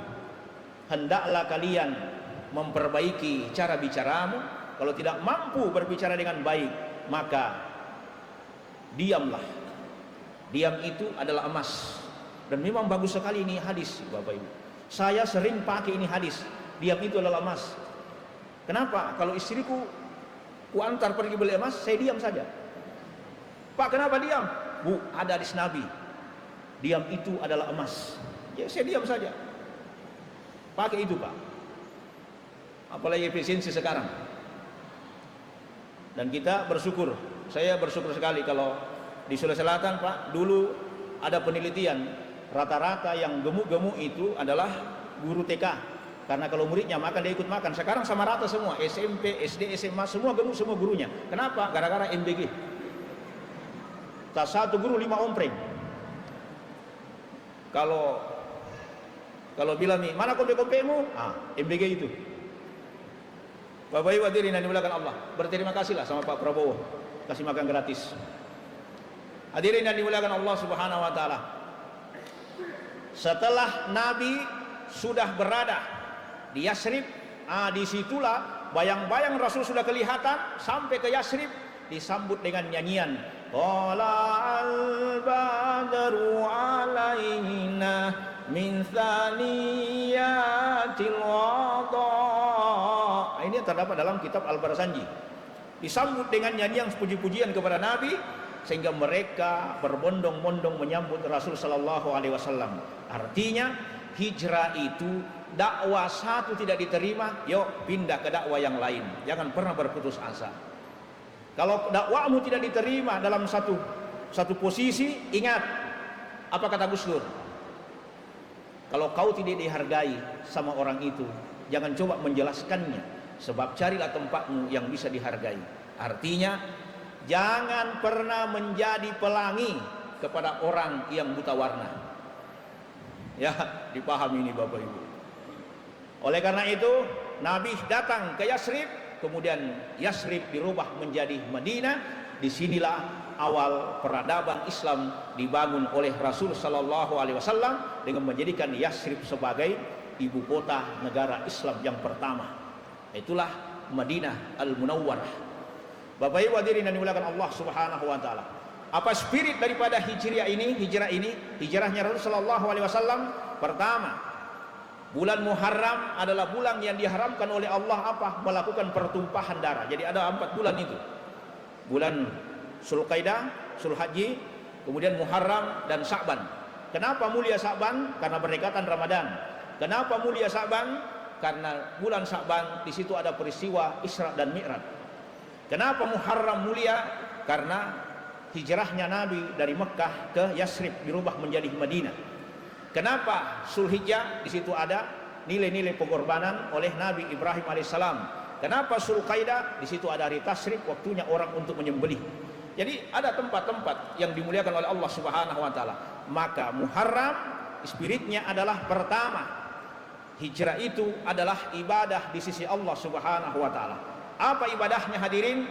hendaklah kalian memperbaiki cara bicaramu. Kalau tidak mampu berbicara dengan baik, maka diamlah. Diam itu adalah emas. Dan memang bagus sekali ini hadis, Bapak Ibu. Saya sering pakai ini hadis. Diam itu adalah emas. Kenapa? Kalau istriku ku antar pergi beli emas, saya diam saja. Pak, kenapa diam? Bu, ada hadis Nabi. Diam itu adalah emas. Ya, saya diam saja. Pakai itu, Pak. Apalagi efisiensi sekarang. Dan kita bersyukur. Saya bersyukur sekali kalau di Sulawesi Selatan, Pak, dulu ada penelitian, rata-rata yang gemuk-gemuk itu adalah guru TK. Karena kalau muridnya makan, dia ikut makan. Sekarang sama rata semua, SMP, SD, SMA, semua gemuk, semua gurunya. Kenapa? Gara-gara MBG. Tak satu guru 5 ompreng. Kalau bilang nih, mana kompe-kompemu? MBG itu. Bapak Ibu hadirin yang dimuliakan Allah, berterima kasihlah sama Pak Prabowo, kasih makan gratis. Hadirin yang dimuliakan Allah Subhanahu wa taala. Setelah Nabi sudah berada di Yasrib, disitulah bayang-bayang Rasul sudah kelihatan. Sampai ke Yasrib disambut dengan nyanyian, qala al-badru alaina min thaniyatil wada. Ini terdapat dalam kitab Al-Barzanji. Disambut dengan nyanyian puji-pujian kepada Nabi, sehingga mereka berbondong-bondong menyambut Rasul sallallahu alaihi wasallam. Artinya hijrah itu dakwah satu tidak diterima, yuk pindah ke dakwah yang lain. Jangan pernah berputus asa. Kalau dakwahmu tidak diterima dalam satu posisi, ingat apa kata Gus Dur? Kalau kau tidak dihargai sama orang itu, jangan coba menjelaskannya, sebab carilah tempatmu yang bisa dihargai. Artinya jangan pernah menjadi pelangi kepada orang yang buta warna. Ya, dipahami ini Bapak Ibu. Oleh karena itu Nabi datang ke Yasrib kemudian Yasrib dirubah menjadi Madinah. Disinilah awal peradaban Islam dibangun oleh Rasul Sallallahu Alaihi Wasallam dengan menjadikan Yasrib sebagai ibu kota negara Islam yang pertama. Itulah Madinah Al-Munawwarah. Bapak Ibu hadirin yang dimuliakan Allah Subhanahu wa taala. Apa spirit daripada hijrah ini? Hijrahnya Rasul Sallallahu Alaihi Wasallam. Pertama, bulan Muharram adalah bulan yang diharamkan oleh Allah apa? Melakukan pertumpahan darah. Jadi ada 4 bulan itu. Bulan Zulqaidah, Zulhajji, kemudian Muharram dan Sya'ban. Kenapa mulia Sya'ban? Karena berdekatan Ramadan. Kenapa mulia Sya'ban? Karena bulan Sya'ban di situ ada peristiwa Isra dan Mi'raj. Kenapa Muharram mulia? Karena hijrahnya Nabi dari Mekah ke Yasrib dirubah menjadi Madinah. Kenapa Zulhijjah? Di situ ada nilai-nilai pengorbanan oleh Nabi Ibrahim alaihissalam. Kenapa Zulqaidah? Di situ ada hari Tashrif, waktunya orang untuk menyembelih. Jadi ada tempat-tempat yang dimuliakan oleh Allah Subhanahu wa taala. Maka Muharram spiritnya adalah pertama, hijrah itu adalah ibadah di sisi Allah Subhanahu wa taala. Apa ibadahnya hadirin?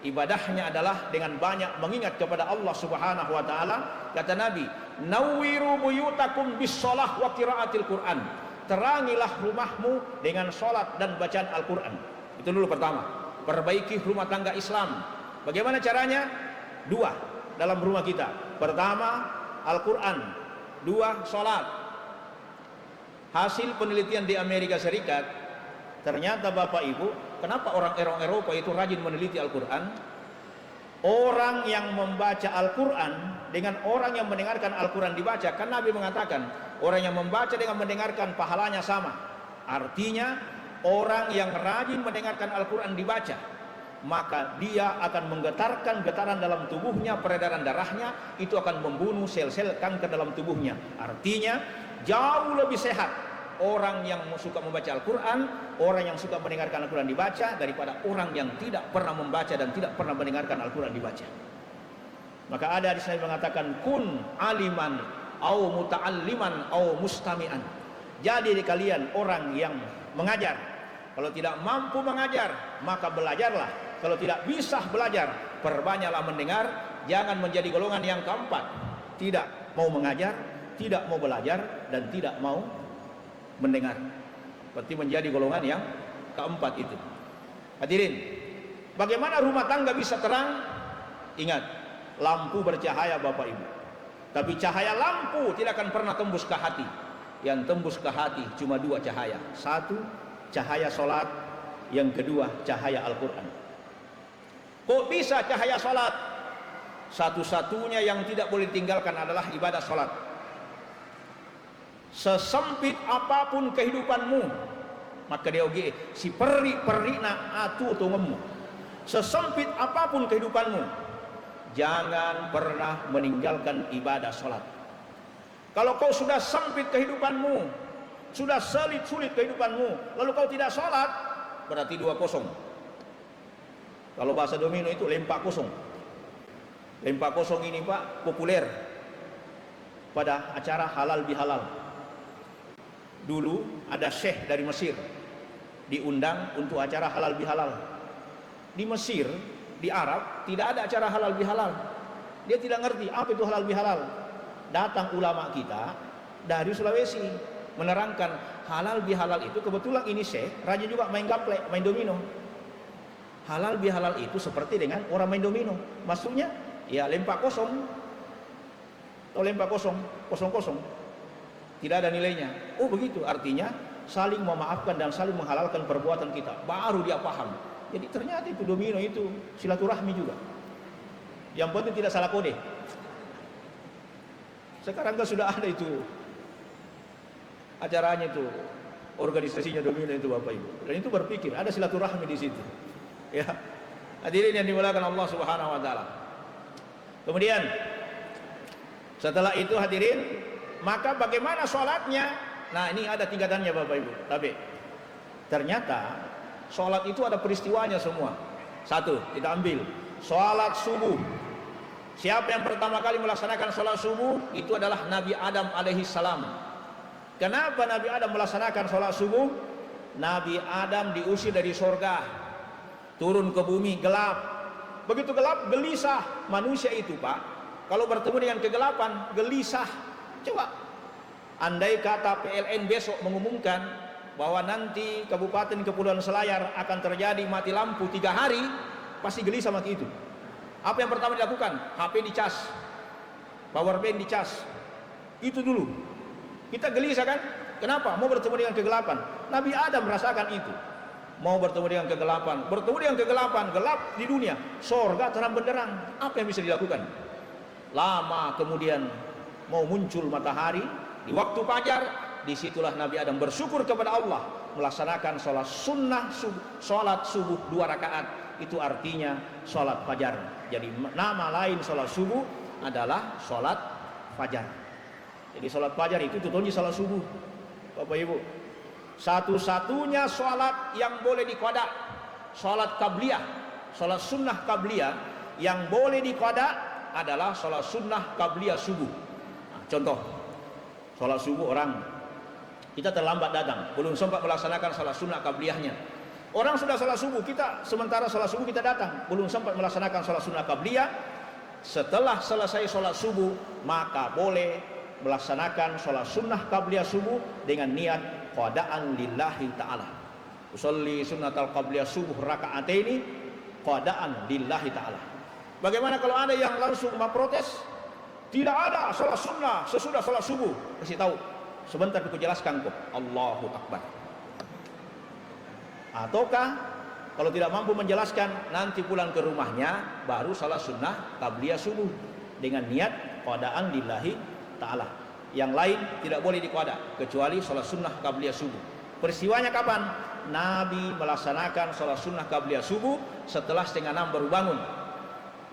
Ibadahnya adalah dengan banyak mengingat kepada Allah Subhanahu wa taala. Kata Nabi, "Nawwiru buyutakum bis-shalah wa qiraatil Qur'an." Terangilah rumahmu dengan salat dan bacaan Al-Qur'an. Itu dulu pertama. Perbaiki rumah tangga Islam. Bagaimana caranya? 2 dalam rumah kita. Pertama, Al-Qur'an. 2, salat. Hasil penelitian di Amerika Serikat, ternyata Bapak Ibu, kenapa orang Eropa itu rajin meneliti Al-Qur'an? Orang yang membaca Al-Qur'an dengan orang yang mendengarkan Al-Qur'an dibaca, kan Nabi mengatakan, orang yang membaca dengan mendengarkan pahalanya sama. Artinya orang yang rajin mendengarkan Al-Quran dibaca, maka dia akan menggetarkan getaran dalam tubuhnya, peredaran darahnya, itu akan membunuh sel-sel kanker dalam tubuhnya. Artinya jauh lebih sehat orang yang suka membaca Al-Quran, orang yang suka mendengarkan Al-Quran dibaca, daripada orang yang tidak pernah membaca dan tidak pernah mendengarkan Al-Quran dibaca. Maka ada hadis Nabi mengatakan, kun aliman au muta'alliman au mustami'an. Jadi kalian orang yang mengajar. Kalau tidak mampu mengajar, maka belajarlah. Kalau tidak bisa belajar, perbanyaklah mendengar. Jangan menjadi golongan yang keempat, tidak mau mengajar, tidak mau belajar, dan tidak mau mendengar. Berarti menjadi golongan yang keempat itu. Hadirin, bagaimana rumah tangga bisa terang? Ingat, lampu bercahaya Bapak Ibu. Tapi cahaya lampu tidak akan pernah tembus ke hati. Yang tembus ke hati cuma 2 cahaya. 1, cahaya solat. Yang kedua, cahaya Al-Quran. Kok bisa cahaya solat? Satu-satunya yang tidak boleh ditinggalkan adalah ibadah solat. Sesempit apapun kehidupanmu, maka dia oge si peri na atu tungemu. Sesempit apapun kehidupanmu, jangan pernah meninggalkan ibadah solat. Kalau kau sudah sempit kehidupanmu, sudah sulit kehidupanmu, lalu kau tidak sholat, berarti 2-0. Kalau bahasa domino itu lempak kosong. Lempak kosong ini Pak populer pada acara halal bihalal. Dulu ada syekh dari Mesir diundang untuk acara halal bihalal. Di Mesir, di Arab tidak ada acara halal bihalal. Dia tidak ngerti apa itu halal bihalal. Datang ulama kita dari Sulawesi menerangkan halal bihalal itu, kebetulan ini syekh rajin juga main gaplek, main domino. Halal bihalal itu seperti dengan orang main domino, maksudnya ya lempak kosong atau lempak kosong, tidak ada nilainya. Oh begitu, artinya saling memaafkan dan saling menghalalkan perbuatan kita, baru dia paham. Jadi ternyata itu domino itu silaturahmi juga, yang penting tidak salah kode. Sekarang kan sudah ada itu acaranya itu, organisasinya domino itu Bapak Ibu, dan itu berpikir ada silaturahmi di situ. Ya, hadirin yang dimuliakan Allah Subhanahu wa taala. Kemudian setelah itu hadirin, maka bagaimana sholatnya? Nah ini ada tingkatannya Bapak Ibu. Tapi ternyata sholat itu ada peristiwanya semua. Satu, kita ambil sholat subuh. Siapa yang pertama kali melaksanakan sholat subuh? Itu adalah Nabi Adam alaihi salam. Kenapa Nabi Adam melaksanakan sholat subuh? Nabi Adam diusir dari surga. turun ke bumi gelap. Begitu gelap, gelisah manusia itu, Pak. Kalau bertemu dengan kegelapan, gelisah. Coba, andai kata PLN besok mengumumkan bahwa nanti Kabupaten Kepulauan Selayar akan terjadi mati lampu 3 hari, pasti gelisah mati itu. Apa yang pertama dilakukan? HP dicas, power bank dicas. Itu dulu. Kita gelisah kan? Kenapa? Mau bertemu dengan kegelapan. Nabi Adam merasakan itu. Mau bertemu dengan kegelapan, gelap di dunia, sorga terang benderang. Apa yang bisa dilakukan? Lama kemudian mau muncul matahari di waktu fajar. Disitulah Nabi Adam bersyukur kepada Allah, melaksanakan sholat sunnah, sholat subuh 2 rakaat. Itu artinya sholat fajar. Jadi nama lain sholat subuh adalah sholat fajar. Jadi sholat fajar itu tujuannya sholat subuh, Bapak Ibu. Satu-satunya sholat yang boleh diqada, sholat qabliyah, sholat sunnah qabliyah yang boleh diqada adalah sholat sunnah qabliyah subuh. Nah, contoh, sholat subuh orang kita terlambat datang, belum sempat melaksanakan sholat sunnah qabliyahnya. Orang sudah sholat subuh, kita sementara sholat subuh kita datang, belum sempat melaksanakan sholat sunnah qabliyah. Setelah selesai sholat subuh, maka boleh melaksanakan sholat sunnah qabliyah subuh dengan niat qadaan lillahi ta'ala. Usolli sunnatal qabliyah subuh raka'ataini qadaan lillahi ta'ala. Bagaimana kalau ada yang langsung memprotes? Tidak ada sholat sunnah sesudah sholat subuh. Kasih tahu, sebentar aku jelaskan kok. Allahu Akbar. Ataukah kalau tidak mampu menjelaskan, nanti pulang ke rumahnya baru sholat sunnah qabliyah subuh dengan niat qadaan lillahi ta'ala. Yang lain tidak boleh diqada kecuali sholat sunnah qabliyah subuh. Peristiwanya kapan? Nabi melaksanakan sholat sunnah qabliyah subuh setelah 5:30 baru bangun.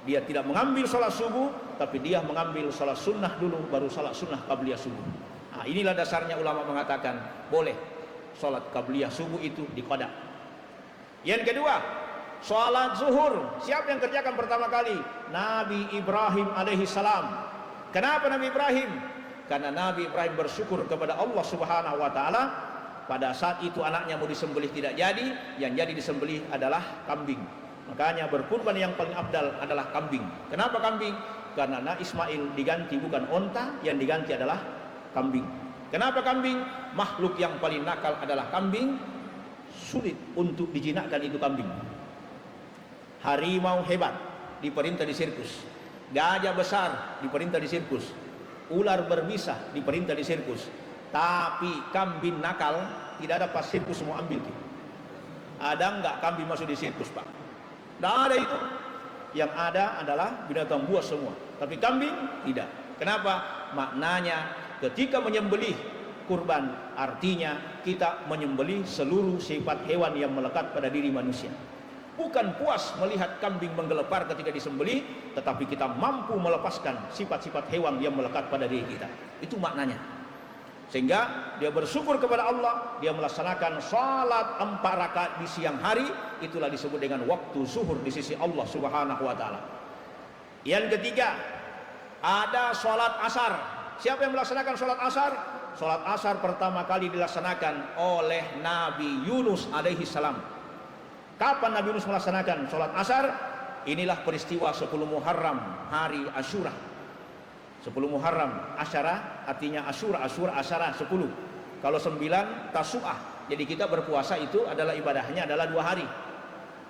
Dia tidak mengambil sholat subuh, tapi dia mengambil sholat sunnah dulu, baru sholat sunnah qabliyah subuh. Nah, inilah dasarnya ulama mengatakan boleh sholat qabliyah subuh itu diqada. Yang kedua, sholat zuhur. Siapa yang kerjakan pertama kali? Nabi Ibrahim alaihi salam. Kenapa Nabi Ibrahim? Karena Nabi Ibrahim bersyukur kepada Allah Subhanahu wa taala. Pada saat itu anaknya mau disembelih tidak jadi, yang jadi disembelih adalah kambing. Makanya berkurban yang paling afdal adalah kambing. Kenapa kambing? Karena Ismail diganti bukan onta, yang diganti adalah kambing. Kenapa kambing? Makhluk yang paling nakal adalah kambing. Sulit untuk dijinakkan itu kambing. Harimau hebat diperintah di sirkus. Gajah besar diperintah di sirkus. Ular berbisa diperintah di sirkus. Tapi kambing nakal tidak ada, pas sirkus semua ambil. Ada enggak kambing masuk di sirkus, Pak? Tidak ada itu. Yang ada adalah binatang buas semua. Tapi kambing tidak. Kenapa? Maknanya ketika menyembelih kurban, artinya kita menyembelih seluruh sifat hewan yang melekat pada diri manusia. Bukan puas melihat kambing menggelepar ketika disembelih, tetapi kita mampu melepaskan sifat-sifat hewan yang melekat pada diri kita. Itu maknanya. Sehingga dia bersyukur kepada Allah, dia melaksanakan salat 4 rakaat di siang hari, itulah disebut dengan waktu zuhur di sisi Allah Subhanahu wa taala. Yang ketiga, ada salat asar. Siapa yang melaksanakan salat asar? Salat asar pertama kali dilaksanakan oleh Nabi Yunus alaihi salam. Kapan Nabi Yunus melaksanakan salat asar? Inilah peristiwa 10 Muharram, hari Asyura. 10 Muharram, Asyara artinya Asyura, Asyara 10. Kalau 9 Tasu'ah. Jadi kita berpuasa itu adalah ibadahnya adalah 2 hari.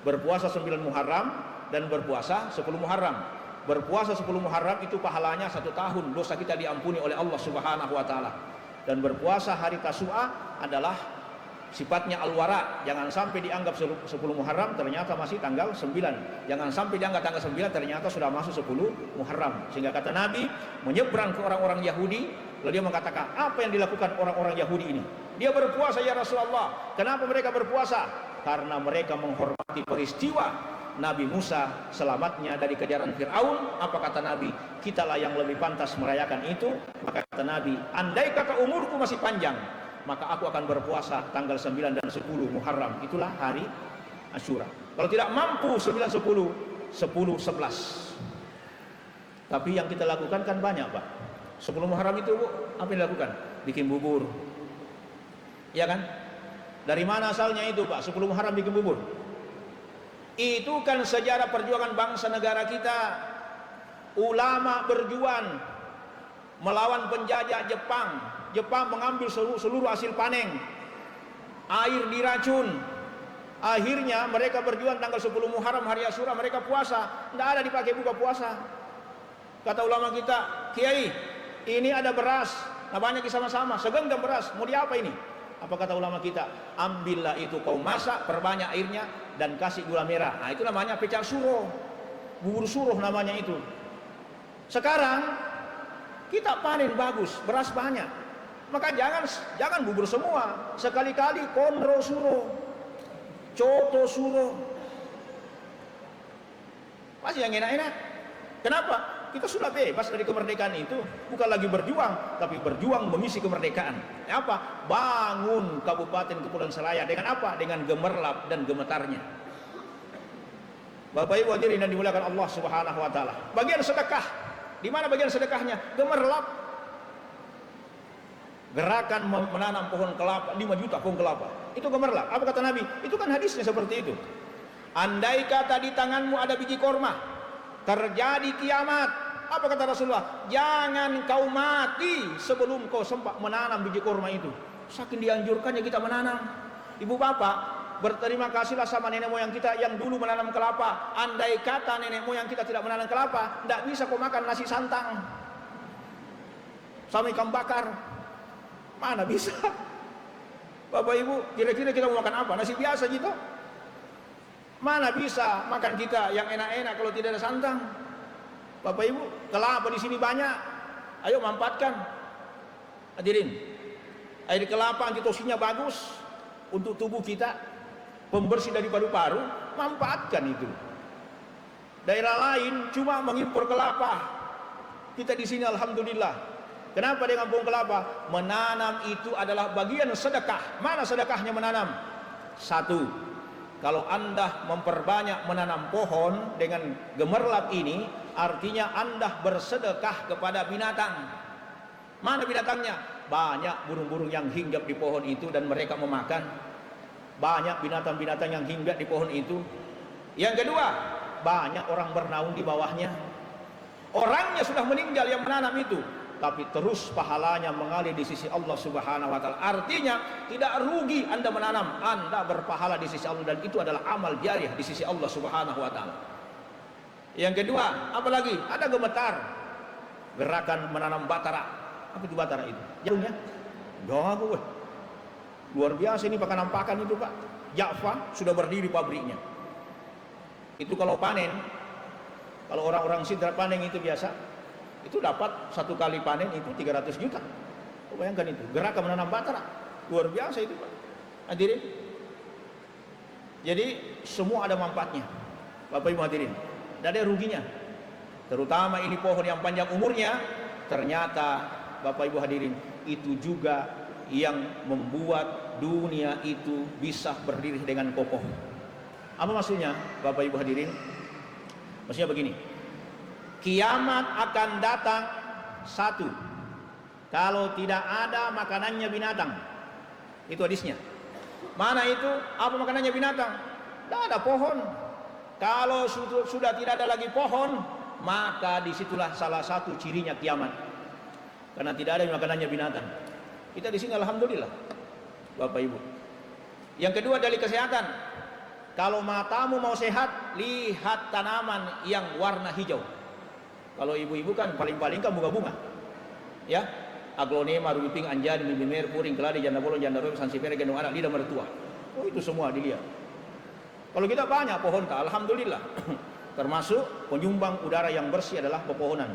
Berpuasa 9 Muharram dan berpuasa 10 Muharram. Berpuasa 10 Muharram itu pahalanya 1 tahun, dosa kita diampuni oleh Allah Subhanahu wa taala. Dan berpuasa hari Tasu'ah adalah sifatnya al-wara, jangan sampai dianggap 10 Muharram ternyata masih tanggal 9. Jangan sampai dianggap tanggal 9 ternyata sudah masuk 10 Muharram. Sehingga kata Nabi menyeberang ke orang-orang Yahudi, lalu dia mengatakan, apa yang dilakukan orang-orang Yahudi ini? Dia berpuasa ya Rasulullah. Kenapa mereka berpuasa? Karena mereka menghormati peristiwa Nabi Musa selamatnya dari kejaran Fir'aun. Apa kata Nabi? Kitalah yang lebih pantas merayakan itu. Maka kata Nabi, andai kata umurku masih panjang, maka aku akan berpuasa tanggal 9 dan 10 Muharram. Itulah hari Asyura. Kalau tidak mampu 9, 10, 10, 11. Tapi yang kita lakukan kan banyak, Pak. 10 Muharram itu, Bu, apa yang dilakukan? Bikin bubur. Ya kan? Dari mana asalnya itu, Pak? 10 Muharram bikin bubur. Itu kan sejarah perjuangan bangsa negara kita. Ulama berjuang melawan penjajah Jepang. Jepang mengambil seluruh hasil panen, air diracun. Akhirnya mereka berjuang tanggal 10 Muharram hari Asyura mereka puasa, tidak ada dipakai buka puasa. Kata ulama kita, Kiai, ini ada beras, namanya sama-sama, segenggam beras, mau diapa ini? Apa kata ulama kita? Ambillah itu kau masak, perbanyak airnya dan kasih gula merah. Nah itu namanya pecah suruh, bubur suruh namanya itu. Sekarang kita panen bagus, beras banyak, maka jangan bubur semua, sekali-kali kondro suruh, coto suruh, masih yang enak-enak. Kenapa? Kita sudah bebas dari kemerdekaan itu, bukan lagi berjuang, tapi berjuang mengisi kemerdekaan. Apa? Bangun Kabupaten Kepulauan Selayar dengan apa? Dengan gemerlap dan gemetarnya. Bapak Ibu hadirin yang dimuliakan Allah Subhanahu wa taala. Bagian sedekah, di mana bagian sedekahnya? Gemerlap. Gerakan menanam pohon kelapa, 5 juta pohon kelapa. Itu gemerlap. Apa kata Nabi? Itu kan hadisnya seperti itu. Andai kata di tanganmu ada biji korma, terjadi kiamat. Apa kata Rasulullah? Jangan kau mati sebelum kau sempat menanam biji korma itu. Saking dianjurkannya kita menanam. Ibu bapak, berterima kasihlah sama nenek moyang kita yang dulu menanam kelapa. Andai kata nenek moyang kita tidak menanam kelapa, tidak bisa kau makan nasi santang sama ikan bakar. Mana bisa? Bapak Ibu, kira-kira kita mau makan apa? Nasi biasa gitu? Mana bisa makan kita yang enak-enak kalau tidak ada santang? Bapak Ibu, kelapa di sini banyak. Ayo manfaatkan. Hadirin, air kelapa antitoksinnya bagus untuk tubuh kita, pembersih dari paru-paru, manfaatkan itu. Daerah lain cuma mengimpor kelapa. Kita di sini alhamdulillah. Kenapa dengan pohon kelapa? Menanam itu adalah bagian sedekah. Mana sedekahnya menanam? 1. Kalau Anda memperbanyak menanam pohon dengan gemerlap ini, artinya Anda bersedekah kepada binatang. Mana binatangnya? Banyak burung-burung yang hinggap di pohon itu dan mereka memakan. Banyak binatang-binatang yang hinggap di pohon itu. Yang kedua, banyak orang bernaung di bawahnya. Orangnya sudah meninggal yang menanam itu, tapi terus pahalanya mengalir di sisi Allah Subhanahu wa taala. Artinya tidak rugi Anda menanam, Anda berpahala di sisi Allah dan itu adalah amal jariah di sisi Allah Subhanahu wa taala. Yang kedua, apalagi ada gemetar. Gerakan menanam batara. Apa itu batara itu? Jauhnya? Jago. Luar biasa ini pakan itu, Pak. Ja'fa sudah berdiri pabriknya. Itu kalau panen, kalau orang-orang sidra panen itu biasa, itu dapat satu kali panen itu 300 juta. Bayangkan itu, gerakan menanam batara. Luar biasa itu, Pak. Hadirin. Jadi semua ada manfaatnya. Bapak Ibu hadirin. Tidak ada ruginya. Terutama ini pohon yang panjang umurnya, ternyata Bapak Ibu hadirin, itu juga yang membuat dunia itu bisa berdiri dengan kokoh. Apa maksudnya, Bapak Ibu hadirin? Maksudnya begini. Kiamat akan datang 1. Kalau tidak ada makanannya binatang. Itu hadisnya. Mana itu? Apa makanannya binatang? Tidak ada pohon. Kalau sudah tidak ada lagi pohon, maka disitulah salah satu cirinya kiamat. Karena tidak ada makanannya binatang. Kita di sini alhamdulillah, Bapak Ibu. Yang kedua dari kesehatan. Kalau matamu mau sehat, lihat tanaman yang warna hijau. Kalau ibu-ibu kan paling-paling kan bunga-bunga, ya, aglonema, rubiping, anjani, mimimer, puring, keladi, janda bolong, janda roem, sansifera, gendong anak, lidah mertua. Oh itu semua dilihat. Kalau kita banyak pohon, alhamdulillah. Termasuk penyumbang udara yang bersih adalah pepohonan.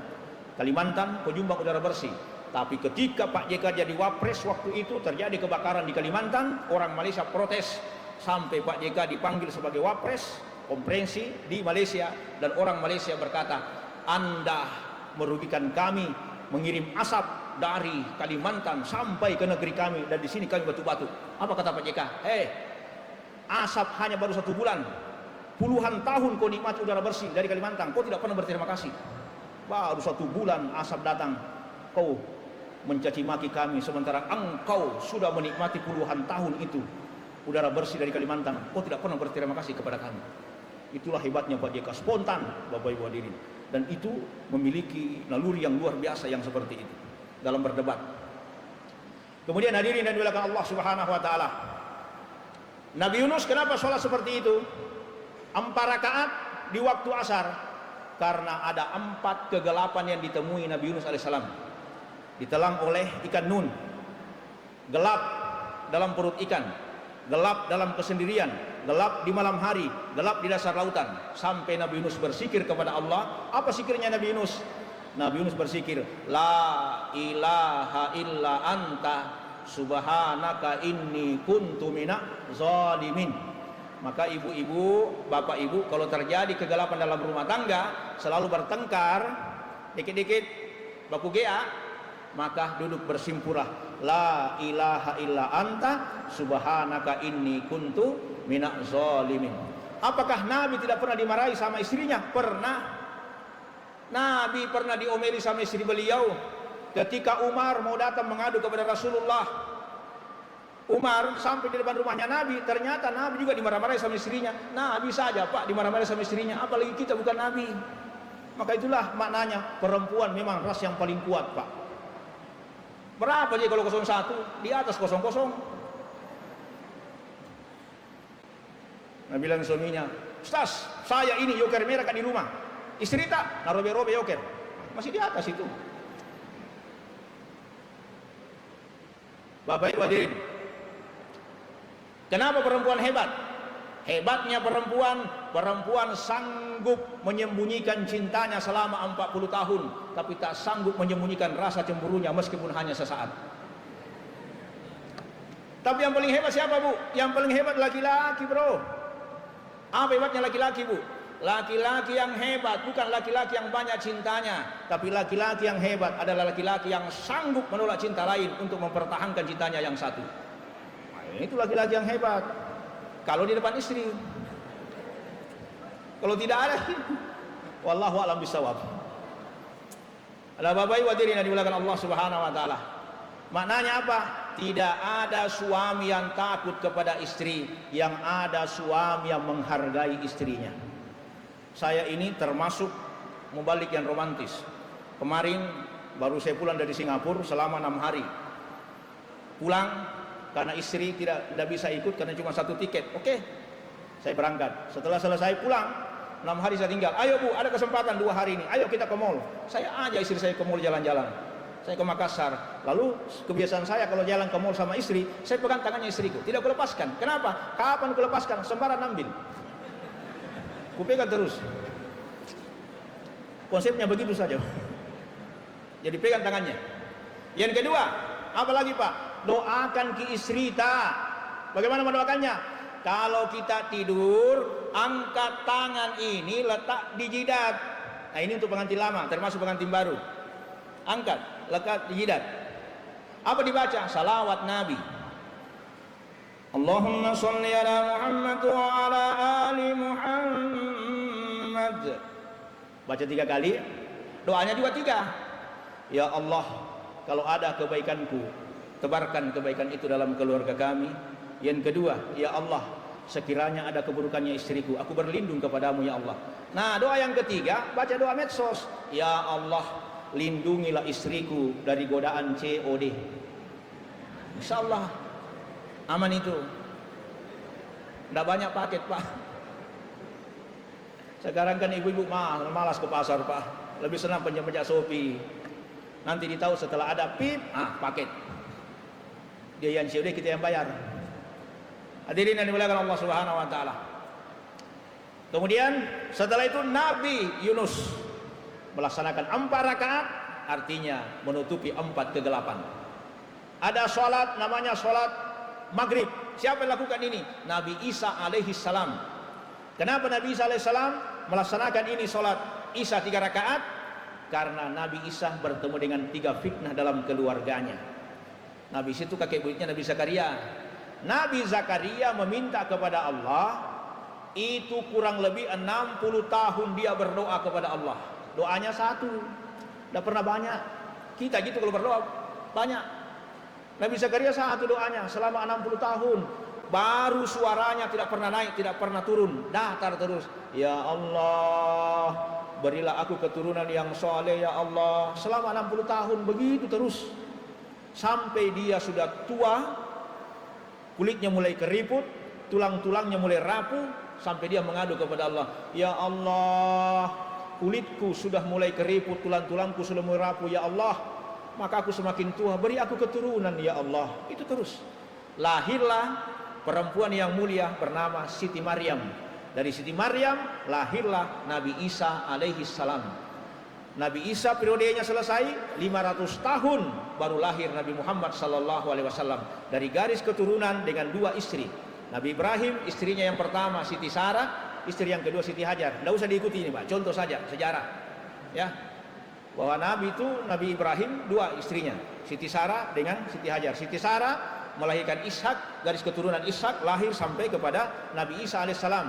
Kalimantan penyumbang udara bersih. Tapi ketika Pak JK jadi wapres waktu itu terjadi kebakaran di Kalimantan, orang Malaysia protes sampai Pak JK dipanggil sebagai wapres konferensi di Malaysia dan orang Malaysia berkata, Anda merugikan kami mengirim asap dari Kalimantan sampai ke negeri kami dan di sini kami batu-batu. Apa kata Pak JK? Asap hanya baru 1 bulan. Puluhan tahun kau nikmati udara bersih dari Kalimantan, kau tidak pernah berterima kasih. Baru 1 bulan asap datang, kau mencaci maki kami sementara engkau sudah menikmati puluhan tahun itu udara bersih dari Kalimantan, kau tidak pernah berterima kasih kepada kami. Itulah hebatnya Pak JK, spontan Bapak Ibu hadirin. Dan itu memiliki naluri yang luar biasa yang seperti itu dalam berdebat. Kemudian hadirin dan dimuliakan Allah Subhanahu wa taala. Nabi Yunus kenapa sholat seperti itu? 4 rakaat di waktu asar. Karena ada 4 kegelapan yang ditemui Nabi Yunus alaihissalam. Ditelan oleh ikan nun. Gelap dalam perut ikan, gelap dalam kesendirian, gelap di malam hari, gelap di dasar lautan. Sampai Nabi Yunus bersikir kepada Allah. Apa sikirnya Nabi Yunus? Nabi Yunus bersikir, la ilaha illa anta subhanaka inni kuntu minak zalimin. Maka ibu-ibu, bapak ibu, kalau terjadi kegelapan dalam rumah tangga, selalu bertengkar, dikit-dikit baku gea, maka duduk bersimpulah, la ilaha illa anta subhanaka inni kuntu minak zalimin. Apakah Nabi tidak pernah dimarahi sama istrinya? Pernah. Nabi pernah diomeli sama istri beliau ketika Umar mau datang mengadu kepada Rasulullah. Umar sampai di depan rumahnya Nabi, ternyata Nabi juga dimarah-marahi sama istrinya. Nabi saja Pak dimarah-marahi sama istrinya, apalagi kita bukan Nabi. Maka itulah maknanya perempuan memang ras yang paling kuat Pak. Berapa aja kalau 01? Di atas 00. Nabi bilang suaminya, Ustaz, saya ini yoker merah kan di rumah. Istri tak, narobe-robe yoker. Masih di atas itu. Bapak Ibu hadirin. Kenapa perempuan hebat? Hebatnya perempuan sanggup menyembunyikan cintanya selama 40 tahun, tapi tak sanggup menyembunyikan rasa cemburunya meskipun hanya sesaat. Tapi yang paling hebat siapa Bu? Yang paling hebat laki-laki bro. Apa hebatnya laki-laki Bu? Laki-laki yang hebat bukan laki-laki yang banyak cintanya, tapi laki-laki yang hebat adalah laki-laki yang sanggup menolak cinta lain untuk mempertahankan cintanya yang satu. Nah, itu laki-laki yang hebat. Kalau di depan istri, kalau tidak ada, wallahu a'lam bishawab. Ada Bapak Ibu hadirin yang dimuliakan Allah Subhanahu wa taala. Maknanya apa? Tidak ada suami yang takut kepada istri, yang ada suami yang menghargai istrinya. Saya ini termasuk mubalik yang romantis. Kemarin baru saya pulang dari Singapura selama 6 hari. Pulang karena istri tidak bisa ikut karena cuma 1 tiket. Oke, saya berangkat. Setelah selesai pulang 6 hari saya tinggal. Ayo Bu, ada kesempatan 2 hari ini. Ayo kita ke mall. Saya ajak istri saya ke mall jalan-jalan. Saya ke Makassar. Lalu kebiasaan saya kalau jalan ke mall sama istri, saya pegang tangannya istriku. Tidak kulepaskan. Kenapa? Kapan kulepaskan? Sembarang ambil. Kupegang terus. Konsepnya begitu saja. Jadi pegang tangannya. Yang kedua, apa lagi Pak? Doakan ki istri tak. Bagaimana mendoakannya? Kalau kita tidur, angkat tangan ini letak di jidat. Nah ini untuk pengantin lama, termasuk pengantin baru. Angkat, letak di jidat. Apa dibaca? Salawat Nabi. Allahumma sholli ala Muhammad wa ala ali Muhammad. Baca 3 kali. Doanya juga 3. Ya Allah, kalau ada kebaikanku, tebarkan kebaikan itu dalam keluarga kami. Yang kedua, ya Allah, sekiranya ada keburukannya istriku, aku berlindung kepadamu ya Allah. Nah, doa yang ketiga, baca doa medsos. Ya Allah, lindungilah istriku dari godaan COD. Insyaallah aman itu. Tidak banyak paket Pak. Sekarang kan ibu-ibu malas ke pasar Pak. Lebih senang penjajah Shopee. Nanti ditahu setelah ada pip, paket. Dia yang COD, kita yang bayar. Hadirin yang dimuliakan Allah Subhanahu wa taala. Kemudian setelah itu Nabi Yunus melaksanakan 4 rakaat, artinya menutupi 4 kegelapan. Ada sholat namanya sholat maghrib. Siapa yang lakukan ini? Nabi Isa alaihi salam. Kenapa Nabi Isa alaihi salam melaksanakan ini sholat Isa 3 rakaat? Karena Nabi Isa bertemu dengan 3 fitnah dalam keluarganya. Nabi Isa itu kakek buyutnya Nabi Zakaria. Nabi Zakaria meminta kepada Allah, itu kurang lebih 60 tahun dia berdoa kepada Allah. Doanya 1, tidak pernah banyak. Kita gitu kalau berdoa banyak. Nabi Zakaria 1 doanya selama 60 tahun. baru suaranya tidak pernah naik, tidak pernah turun, datar terus. Ya Allah, berilah aku keturunan yang soleh ya Allah. Selama 60 tahun begitu terus, sampai dia sudah tua, kulitnya mulai keriput, tulang-tulangnya mulai rapuh, sampai dia mengadu kepada Allah, ya Allah, kulitku sudah mulai keriput, tulang-tulangku sudah mulai rapuh ya Allah, maka aku semakin tua, beri aku keturunan ya Allah. Itu terus. Lahirlah perempuan yang mulia bernama Siti Maryam. Dari Siti Maryam lahirlah Nabi Isa alaihi salam. Nabi Isa periodenya selesai 500 tahun baru lahir Nabi Muhammad sallallahu alaihi wasallam dari garis keturunan dengan 2 istri. Nabi Ibrahim istrinya yang pertama Siti Sarah, istri yang kedua Siti Hajar. Tidak usah diikuti ini Pak, contoh saja sejarah. Ya. Bahwa Nabi itu Nabi Ibrahim 2 istrinya, Siti Sarah dengan Siti Hajar. Siti Sarah melahirkan Ishak, garis keturunan Ishak lahir sampai kepada Nabi Isa alaihissalam.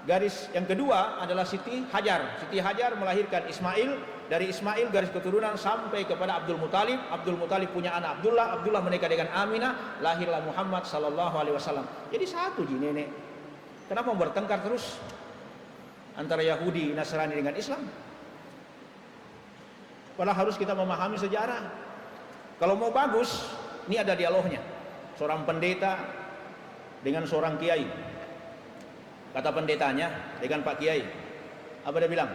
Garis yang kedua adalah Siti Hajar. Siti Hajar melahirkan Ismail, dari Ismail garis keturunan sampai kepada Abdul Muthalib. Abdul Muthalib punya anak Abdullah, Abdullah menikah dengan Aminah, lahirlah Muhammad sallallahu alaihi wasallam. Jadi satu ji nenek. Kenapa bertengkar terus antara Yahudi, Nasrani dengan Islam? Padahal harus kita memahami sejarah. Kalau mau bagus, ini ada dialognya. Seorang pendeta dengan seorang kiai. Kata pendetanya dengan Pak Kiai, apa dia bilang?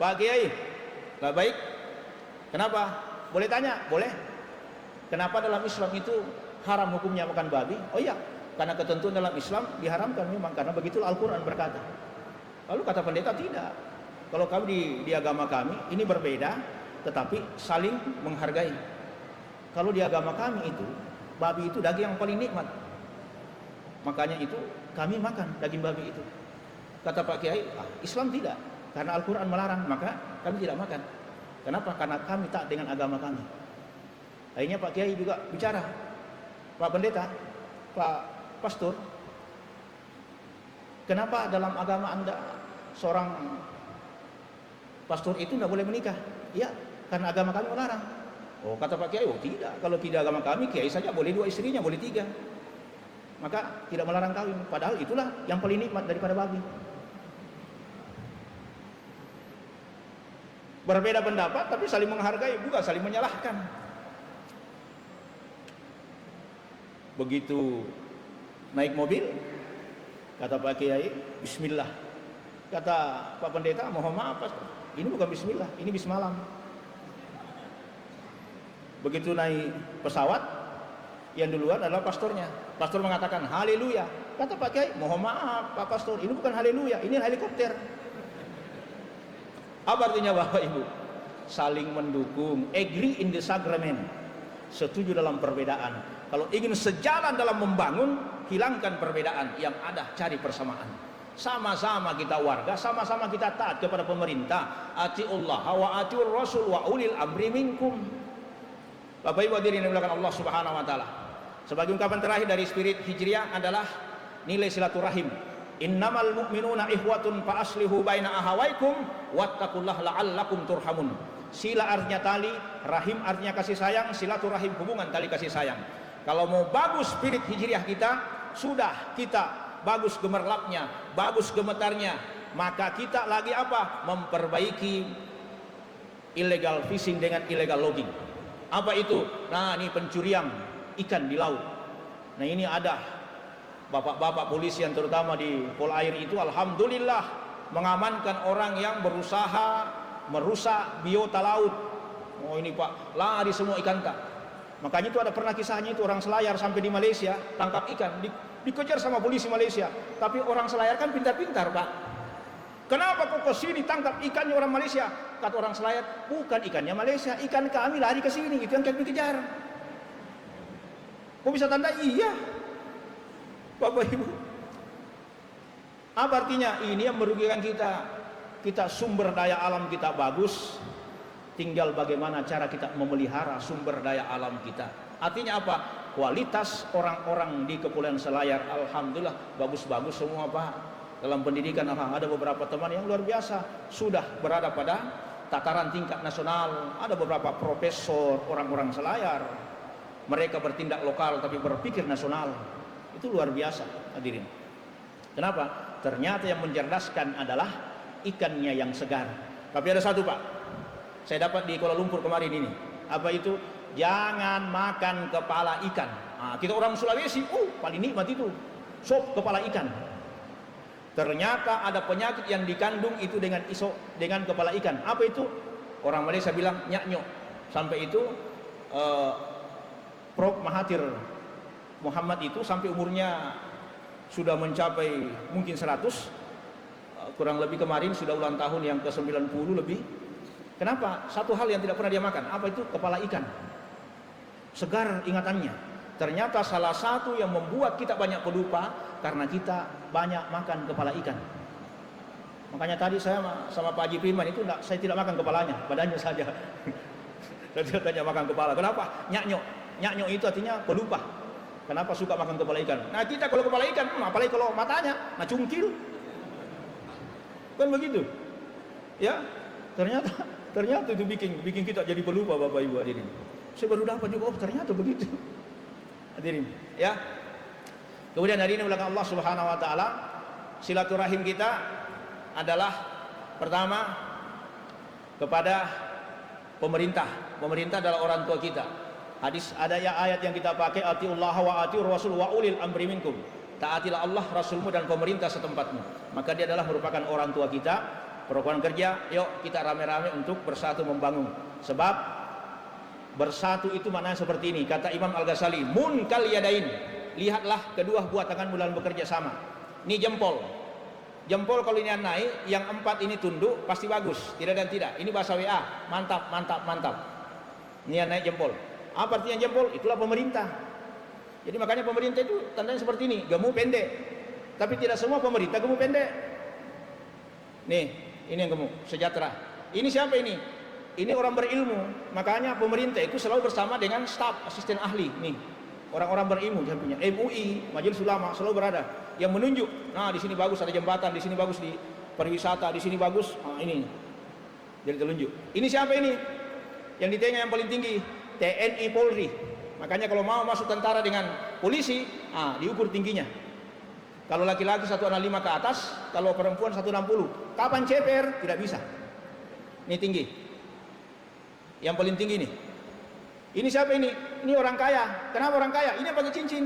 Pak Kiai, gak baik. Kenapa? Boleh tanya? Boleh. Kenapa dalam Islam itu haram hukumnya makan babi? Oh iya, karena ketentuan dalam Islam diharamkan memang, karena begitulah Al-Quran berkata. Lalu kata pendeta, tidak. Kalau kami di agama kami ini berbeda, tetapi saling menghargai. Kalau di agama kami itu babi itu daging yang paling nikmat, makanya itu kami makan daging babi itu. Kata Pak Kiai, Islam tidak, karena Al-Quran melarang, maka kami tidak makan. Kenapa? Karena kami taat dengan agama kami. Akhirnya Pak Kiai juga bicara, Pak Pendeta, Pak Pastor, kenapa dalam agama Anda seorang pastor itu tidak boleh menikah? Ya, karena agama kami melarang. Oh, kata Pak Kiai, oh tidak, kalau tidak agama kami, Kiai saja boleh 2 istrinya, boleh 3. Maka tidak melarang kawin, padahal itulah yang paling nikmat daripada babi. Berbeda pendapat tapi saling menghargai, bukan saling menyalahkan. Begitu naik mobil, kata Pak Kiai, bismillah. Kata Pak Pendeta, mohon maaf Pak, ini bukan bismillah, ini bismalam. Begitu naik pesawat, yang duluan adalah pastornya. Pastor mengatakan haleluya. Kata Pak Kiai, mohon maaf Pak Pastor, ini bukan haleluya, ini helikopter. Apa artinya Bapak Ibu? Saling mendukung, agree in disagreement, setuju dalam perbedaan. Kalau ingin sejalan dalam membangun, hilangkan perbedaan, yang ada cari persamaan. Sama-sama kita warga, sama-sama kita taat kepada pemerintah. Atiullah wa atiur rasul wa ulil amri minkum. Bapak Ibu hadirin yang dimuliakan Allah Subhanahu wa taala. Sebagai ungkapan terakhir dari spirit Hijriah adalah nilai silaturahim. Innamal mu'minuna ikhwatun fa aslihu baina ahawaikum wattaqullaha la'allakum turhamun. Sila artinya tali, rahim artinya kasih sayang, silaturahim hubungan tali kasih sayang. Kalau mau bagus spirit Hijriah kita, sudah kita bagus gemerlapnya, bagus gemetarnya, maka kita lagi apa? Memperbaiki illegal fishing dengan illegal logging. Apa itu? Nah, ini pencurian ikan di laut. Nah, ini ada bapak-bapak polisi yang terutama di Polair itu, alhamdulillah mengamankan orang yang berusaha merusak biota laut. Oh ini Pak, lari semua ikan tak. Makanya itu ada pernah kisahnya itu, orang selayar sampai di Malaysia tangkap ikan, dikejar sama polisi Malaysia. Tapi orang selayar kan pintar-pintar Pak. Kenapa kok ke sini tangkap ikannya orang Malaysia? Kata orang selayar, bukan ikannya Malaysia, ikan kami lari ke sini, itu yang kami kejar. Kok bisa tanda? Iya Bapak Ibu. Apa artinya? Ini yang merugikan kita. Kita sumber daya alam kita bagus, tinggal bagaimana cara kita memelihara sumber daya alam kita. Artinya apa? Kualitas orang-orang di Kepulauan Selayar alhamdulillah bagus-bagus semua Pak. Dalam pendidikan ada beberapa teman yang luar biasa, sudah berada pada tataran tingkat nasional. Ada beberapa profesor orang-orang Selayar, mereka bertindak lokal tapi berpikir nasional. Itu luar biasa, hadirin. Kenapa? Ternyata yang mencerdaskan adalah ikannya yang segar. Tapi ada satu, Pak, saya dapat di Kuala Lumpur kemarin ini. Apa itu? Jangan makan kepala ikan. Nah, kita orang Sulawesi, paling nikmat itu sop kepala ikan. Ternyata ada penyakit yang dikandung itu dengan kepala ikan. Apa itu? Orang Malaysia bilang nyaknyok. Sampai itu Prof. Mahathir Muhammad itu sampai umurnya sudah mencapai mungkin 100, kurang lebih kemarin sudah ulang tahun yang ke-90 lebih. Kenapa? Satu hal yang tidak pernah dia makan. Apa itu? Kepala ikan. Segar ingatannya. Ternyata salah satu yang membuat kita banyak pelupa karena kita banyak makan kepala ikan. Makanya tadi saya sama Pak Haji Firman itu saya tidak makan kepalanya, badannya saja. Saya tidak tanya makan kepala. Kenapa? Nyaknyok. Nyaknyok itu artinya pelupa. Kenapa suka makan kepala ikan? Nah, kita kalau kepala ikan, apalagi kalau matanya, cungkil. Kan begitu. Ya, ternyata itu bikin kita jadi pelupa, Bapak Ibu hadirin. Saya baru dapat juga, ternyata begitu. Hadirin, ya. Kemudian hari ini belakang Allah Subhanahu wa taala, silaturahim kita adalah pertama kepada pemerintah. Pemerintah adalah orang tua kita. Hadis ada ayat yang kita pakai, atiullaha wa atiur rasul wa ulil amri minkum. Taatilah Allah, Rasulmu dan pemerintah setempatmu. Maka dia adalah merupakan orang tua kita. Program kerja, yuk kita rame-rame untuk bersatu membangun. Sebab bersatu itu maknanya seperti ini. Kata Imam Al-Ghazali, munkal yadain. Lihatlah kedua buah tanganmu dalam bekerja sama. Ini jempol. Jempol kalau ini naik, yang 4 ini tunduk, pasti bagus. Tidak dan tidak. Ini bahasa WA. Mantap, mantap, mantap. Ini yang naik jempol. Apa artinya jempol? Itulah pemerintah. Jadi makanya pemerintah itu tandanya seperti ini, gemuk pendek. Tapi tidak semua pemerintah gemuk pendek. Nih, ini yang gemuk, sejahtera. Ini siapa ini? Ini orang berilmu. Makanya pemerintah itu selalu bersama dengan staf asisten ahli. Nih, orang-orang berilmu punya. MUI, Majelis Ulama selalu berada yang menunjuk. Nah, di sini bagus ada jembatan, di sini bagus di pariwisata, di sini bagus. Nah, ini. Jadi telunjuk. Ini siapa ini? Yang ditanya yang paling tinggi, TNI Polri. Makanya kalau mau masuk tentara dengan polisi, diukur tingginya. Kalau laki-laki 165 ke atas, kalau perempuan 160. Kapan CPR? Tidak bisa. Ini tinggi. Yang paling tinggi nih. Ini siapa ini? Ini orang kaya. Kenapa orang kaya? Ini yang pakai cincin.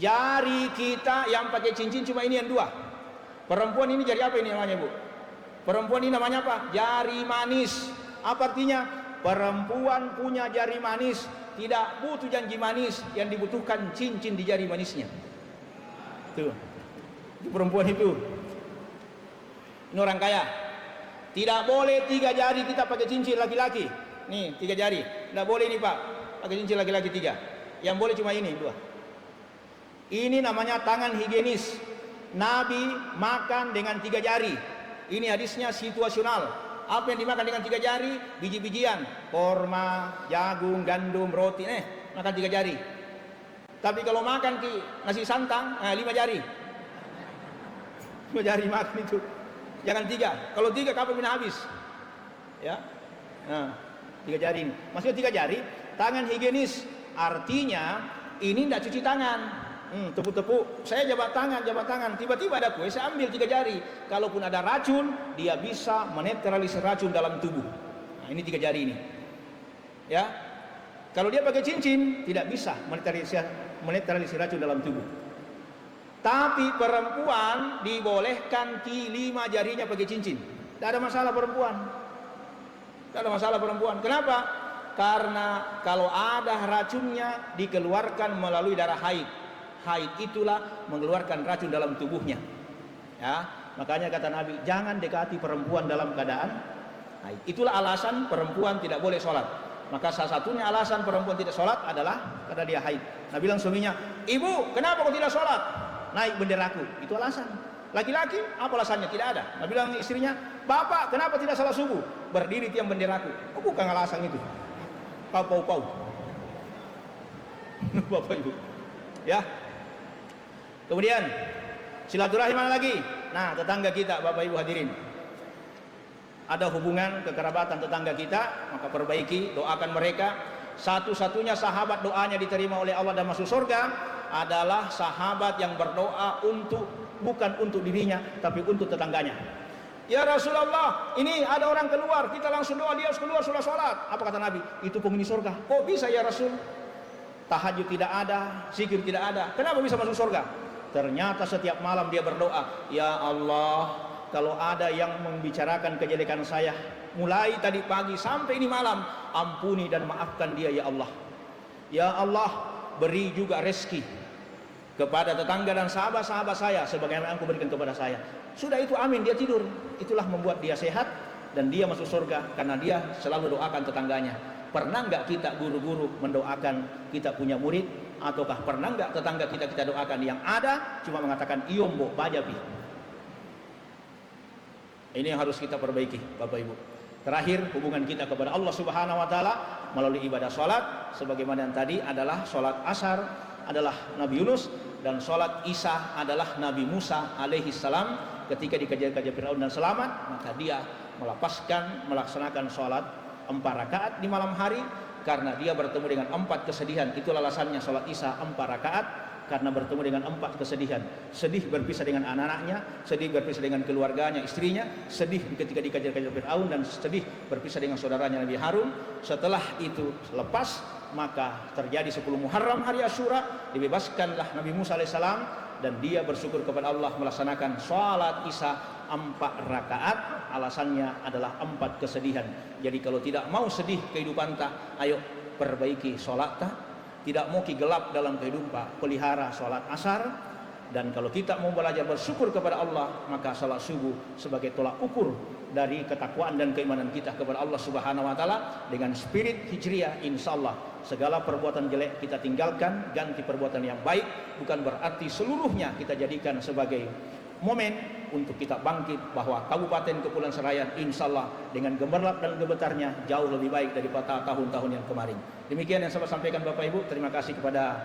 Jari kita yang pakai cincin cuma ini yang 2. Perempuan ini jari apa ini namanya, Bu? Perempuan ini namanya apa? Jari manis. Apa artinya? Perempuan punya jari manis, tidak butuh janji manis, yang dibutuhkan cincin di jari manisnya. Tuh, itu perempuan itu. Ini orang kaya. Tidak boleh 3 jari kita pakai cincin laki-laki. Nih 3 jari. Tidak boleh ini Pak, pakai cincin laki-laki 3. Yang boleh cuma ini 2. Ini namanya tangan higienis. Nabi makan dengan 3 jari. Ini hadisnya situasional. Apa yang dimakan dengan 3 jari? Biji-bijian, korma, jagung, gandum, roti, makan 3 jari. Tapi kalau makan nasi santang, 5 jari. 5 jari makan itu. Jangan 3. Kalau 3 kapan bisa habis? Ya. Nah, 3 jari ini. Maksudnya 3 jari, tangan higienis. Artinya ini tidak cuci tangan. Tepuk-tepuk, saya jabat tangan, tiba-tiba ada kue, saya ambil 3 jari. Kalaupun ada racun, dia bisa menetralisir racun dalam tubuh. Nah, ini 3 jari ini. Ya, kalau dia pakai cincin, tidak bisa menetralisir racun dalam tubuh. Tapi perempuan dibolehkan 5 jarinya pakai cincin. Tidak ada masalah perempuan. Tidak ada masalah perempuan. Kenapa? Karena kalau ada racunnya dikeluarkan melalui darah haid. Haid itulah mengeluarkan racun dalam tubuhnya. Ya, makanya kata Nabi, jangan dekati perempuan dalam keadaan haid. Itulah alasan perempuan tidak boleh sholat. Maka salah satunya alasan perempuan tidak sholat adalah karena dia haid. Nabi bilang suaminya, ibu, kenapa kau tidak sholat? Naik benderaku. Itu alasan. Laki-laki, apa alasannya? Tidak ada. Nabi bilang istrinya, bapak, kenapa tidak sholat subuh? Berdiri tiang benderaku. Oh, bukan alasan itu. Pau. Bapak Ibu. Ya. Kemudian silaturahim mana lagi? Nah, tetangga kita, Bapak Ibu hadirin. Ada hubungan kekerabatan tetangga kita, maka perbaiki, doakan mereka. Satu-satunya sahabat doanya diterima oleh Allah dan masuk surga adalah sahabat yang berdoa bukan untuk dirinya tapi untuk tetangganya. Ya Rasulullah, ini ada orang keluar, kita langsung doa, dia harus keluar sudah sholat. Apa kata Nabi? Itu penghuni surga. Kok bisa ya Rasul? Tahajud tidak ada, zikir tidak ada, kenapa bisa masuk surga? Ternyata setiap malam dia berdoa, ya Allah, kalau ada yang membicarakan kejelekan saya mulai tadi pagi sampai ini malam, ampuni dan maafkan dia ya Allah. Ya Allah, beri juga rezeki kepada tetangga dan sahabat-sahabat saya sebagaimana Engkau berikan kepada saya. Sudah itu amin, dia tidur. Itulah membuat dia sehat dan dia masuk surga karena dia selalu doakan tetangganya. Pernah enggak kita guru-guru mendoakan kita punya murid? Ataukah pernah enggak tetangga kita doakan? Yang ada cuma mengatakan iyombo bajabi. Ini yang harus kita perbaiki Bapak Ibu. Terakhir, hubungan kita kepada Allah Subhanahu wa taala melalui ibadah salat sebagaimana yang tadi adalah salat Asar adalah Nabi Yunus dan salat Isya adalah Nabi Musa alaihi salam. Ketika dikejar-kejar Firaun dan selamat, maka dia melaksanakan salat 4 rakaat di malam hari karena dia bertemu dengan 4 kesedihan. Itulah alasannya salat Isya 4 rakaat, karena bertemu dengan 4 kesedihan. Sedih berpisah dengan anak-anaknya, sedih berpisah dengan keluarganya, istrinya, sedih ketika dikejar-kejar Firaun, dan sedih berpisah dengan saudaranya Nabi Harun. Setelah itu lepas, maka terjadi 10 Muharram hari Asyura, dibebaskanlah Nabi Musa alaihissalam dan dia bersyukur kepada Allah melaksanakan salat Isya 4 rakaat. Alasannya adalah 4 kesedihan. Jadi kalau tidak mau sedih kehidupan tak, ayo perbaiki salat tak. Tidak mau gelap dalam kehidupan, pelihara salat Asar. Dan kalau kita mau belajar bersyukur kepada Allah, maka salat subuh sebagai tolak ukur dari ketakwaan dan keimanan kita kepada Allah Subhanahu wa taala. Dengan spirit hijriah, insyaallah segala perbuatan jelek kita tinggalkan, ganti perbuatan yang baik. Bukan berarti seluruhnya kita jadikan sebagai momen untuk kita bangkit, bahwa Kabupaten Kepulauan Selayar insyaallah dengan gemerlap dan gemetarnya jauh lebih baik daripada tahun-tahun yang kemarin. Demikian yang saya sampaikan Bapak Ibu. Terima kasih kepada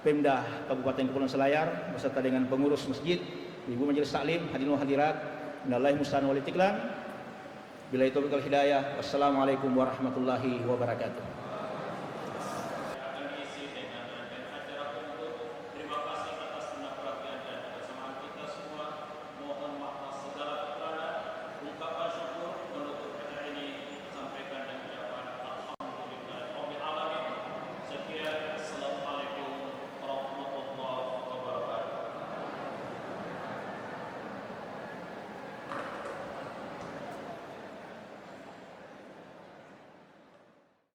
Pemda Kabupaten Kepulauan Selayar beserta dengan pengurus masjid, Ibu Majelis Taklim, hadirin hadirat, minallahi musta'an wal istiqlal. Billahi taufiq wal hidayah. Wassalamualaikum warahmatullahi wabarakatuh.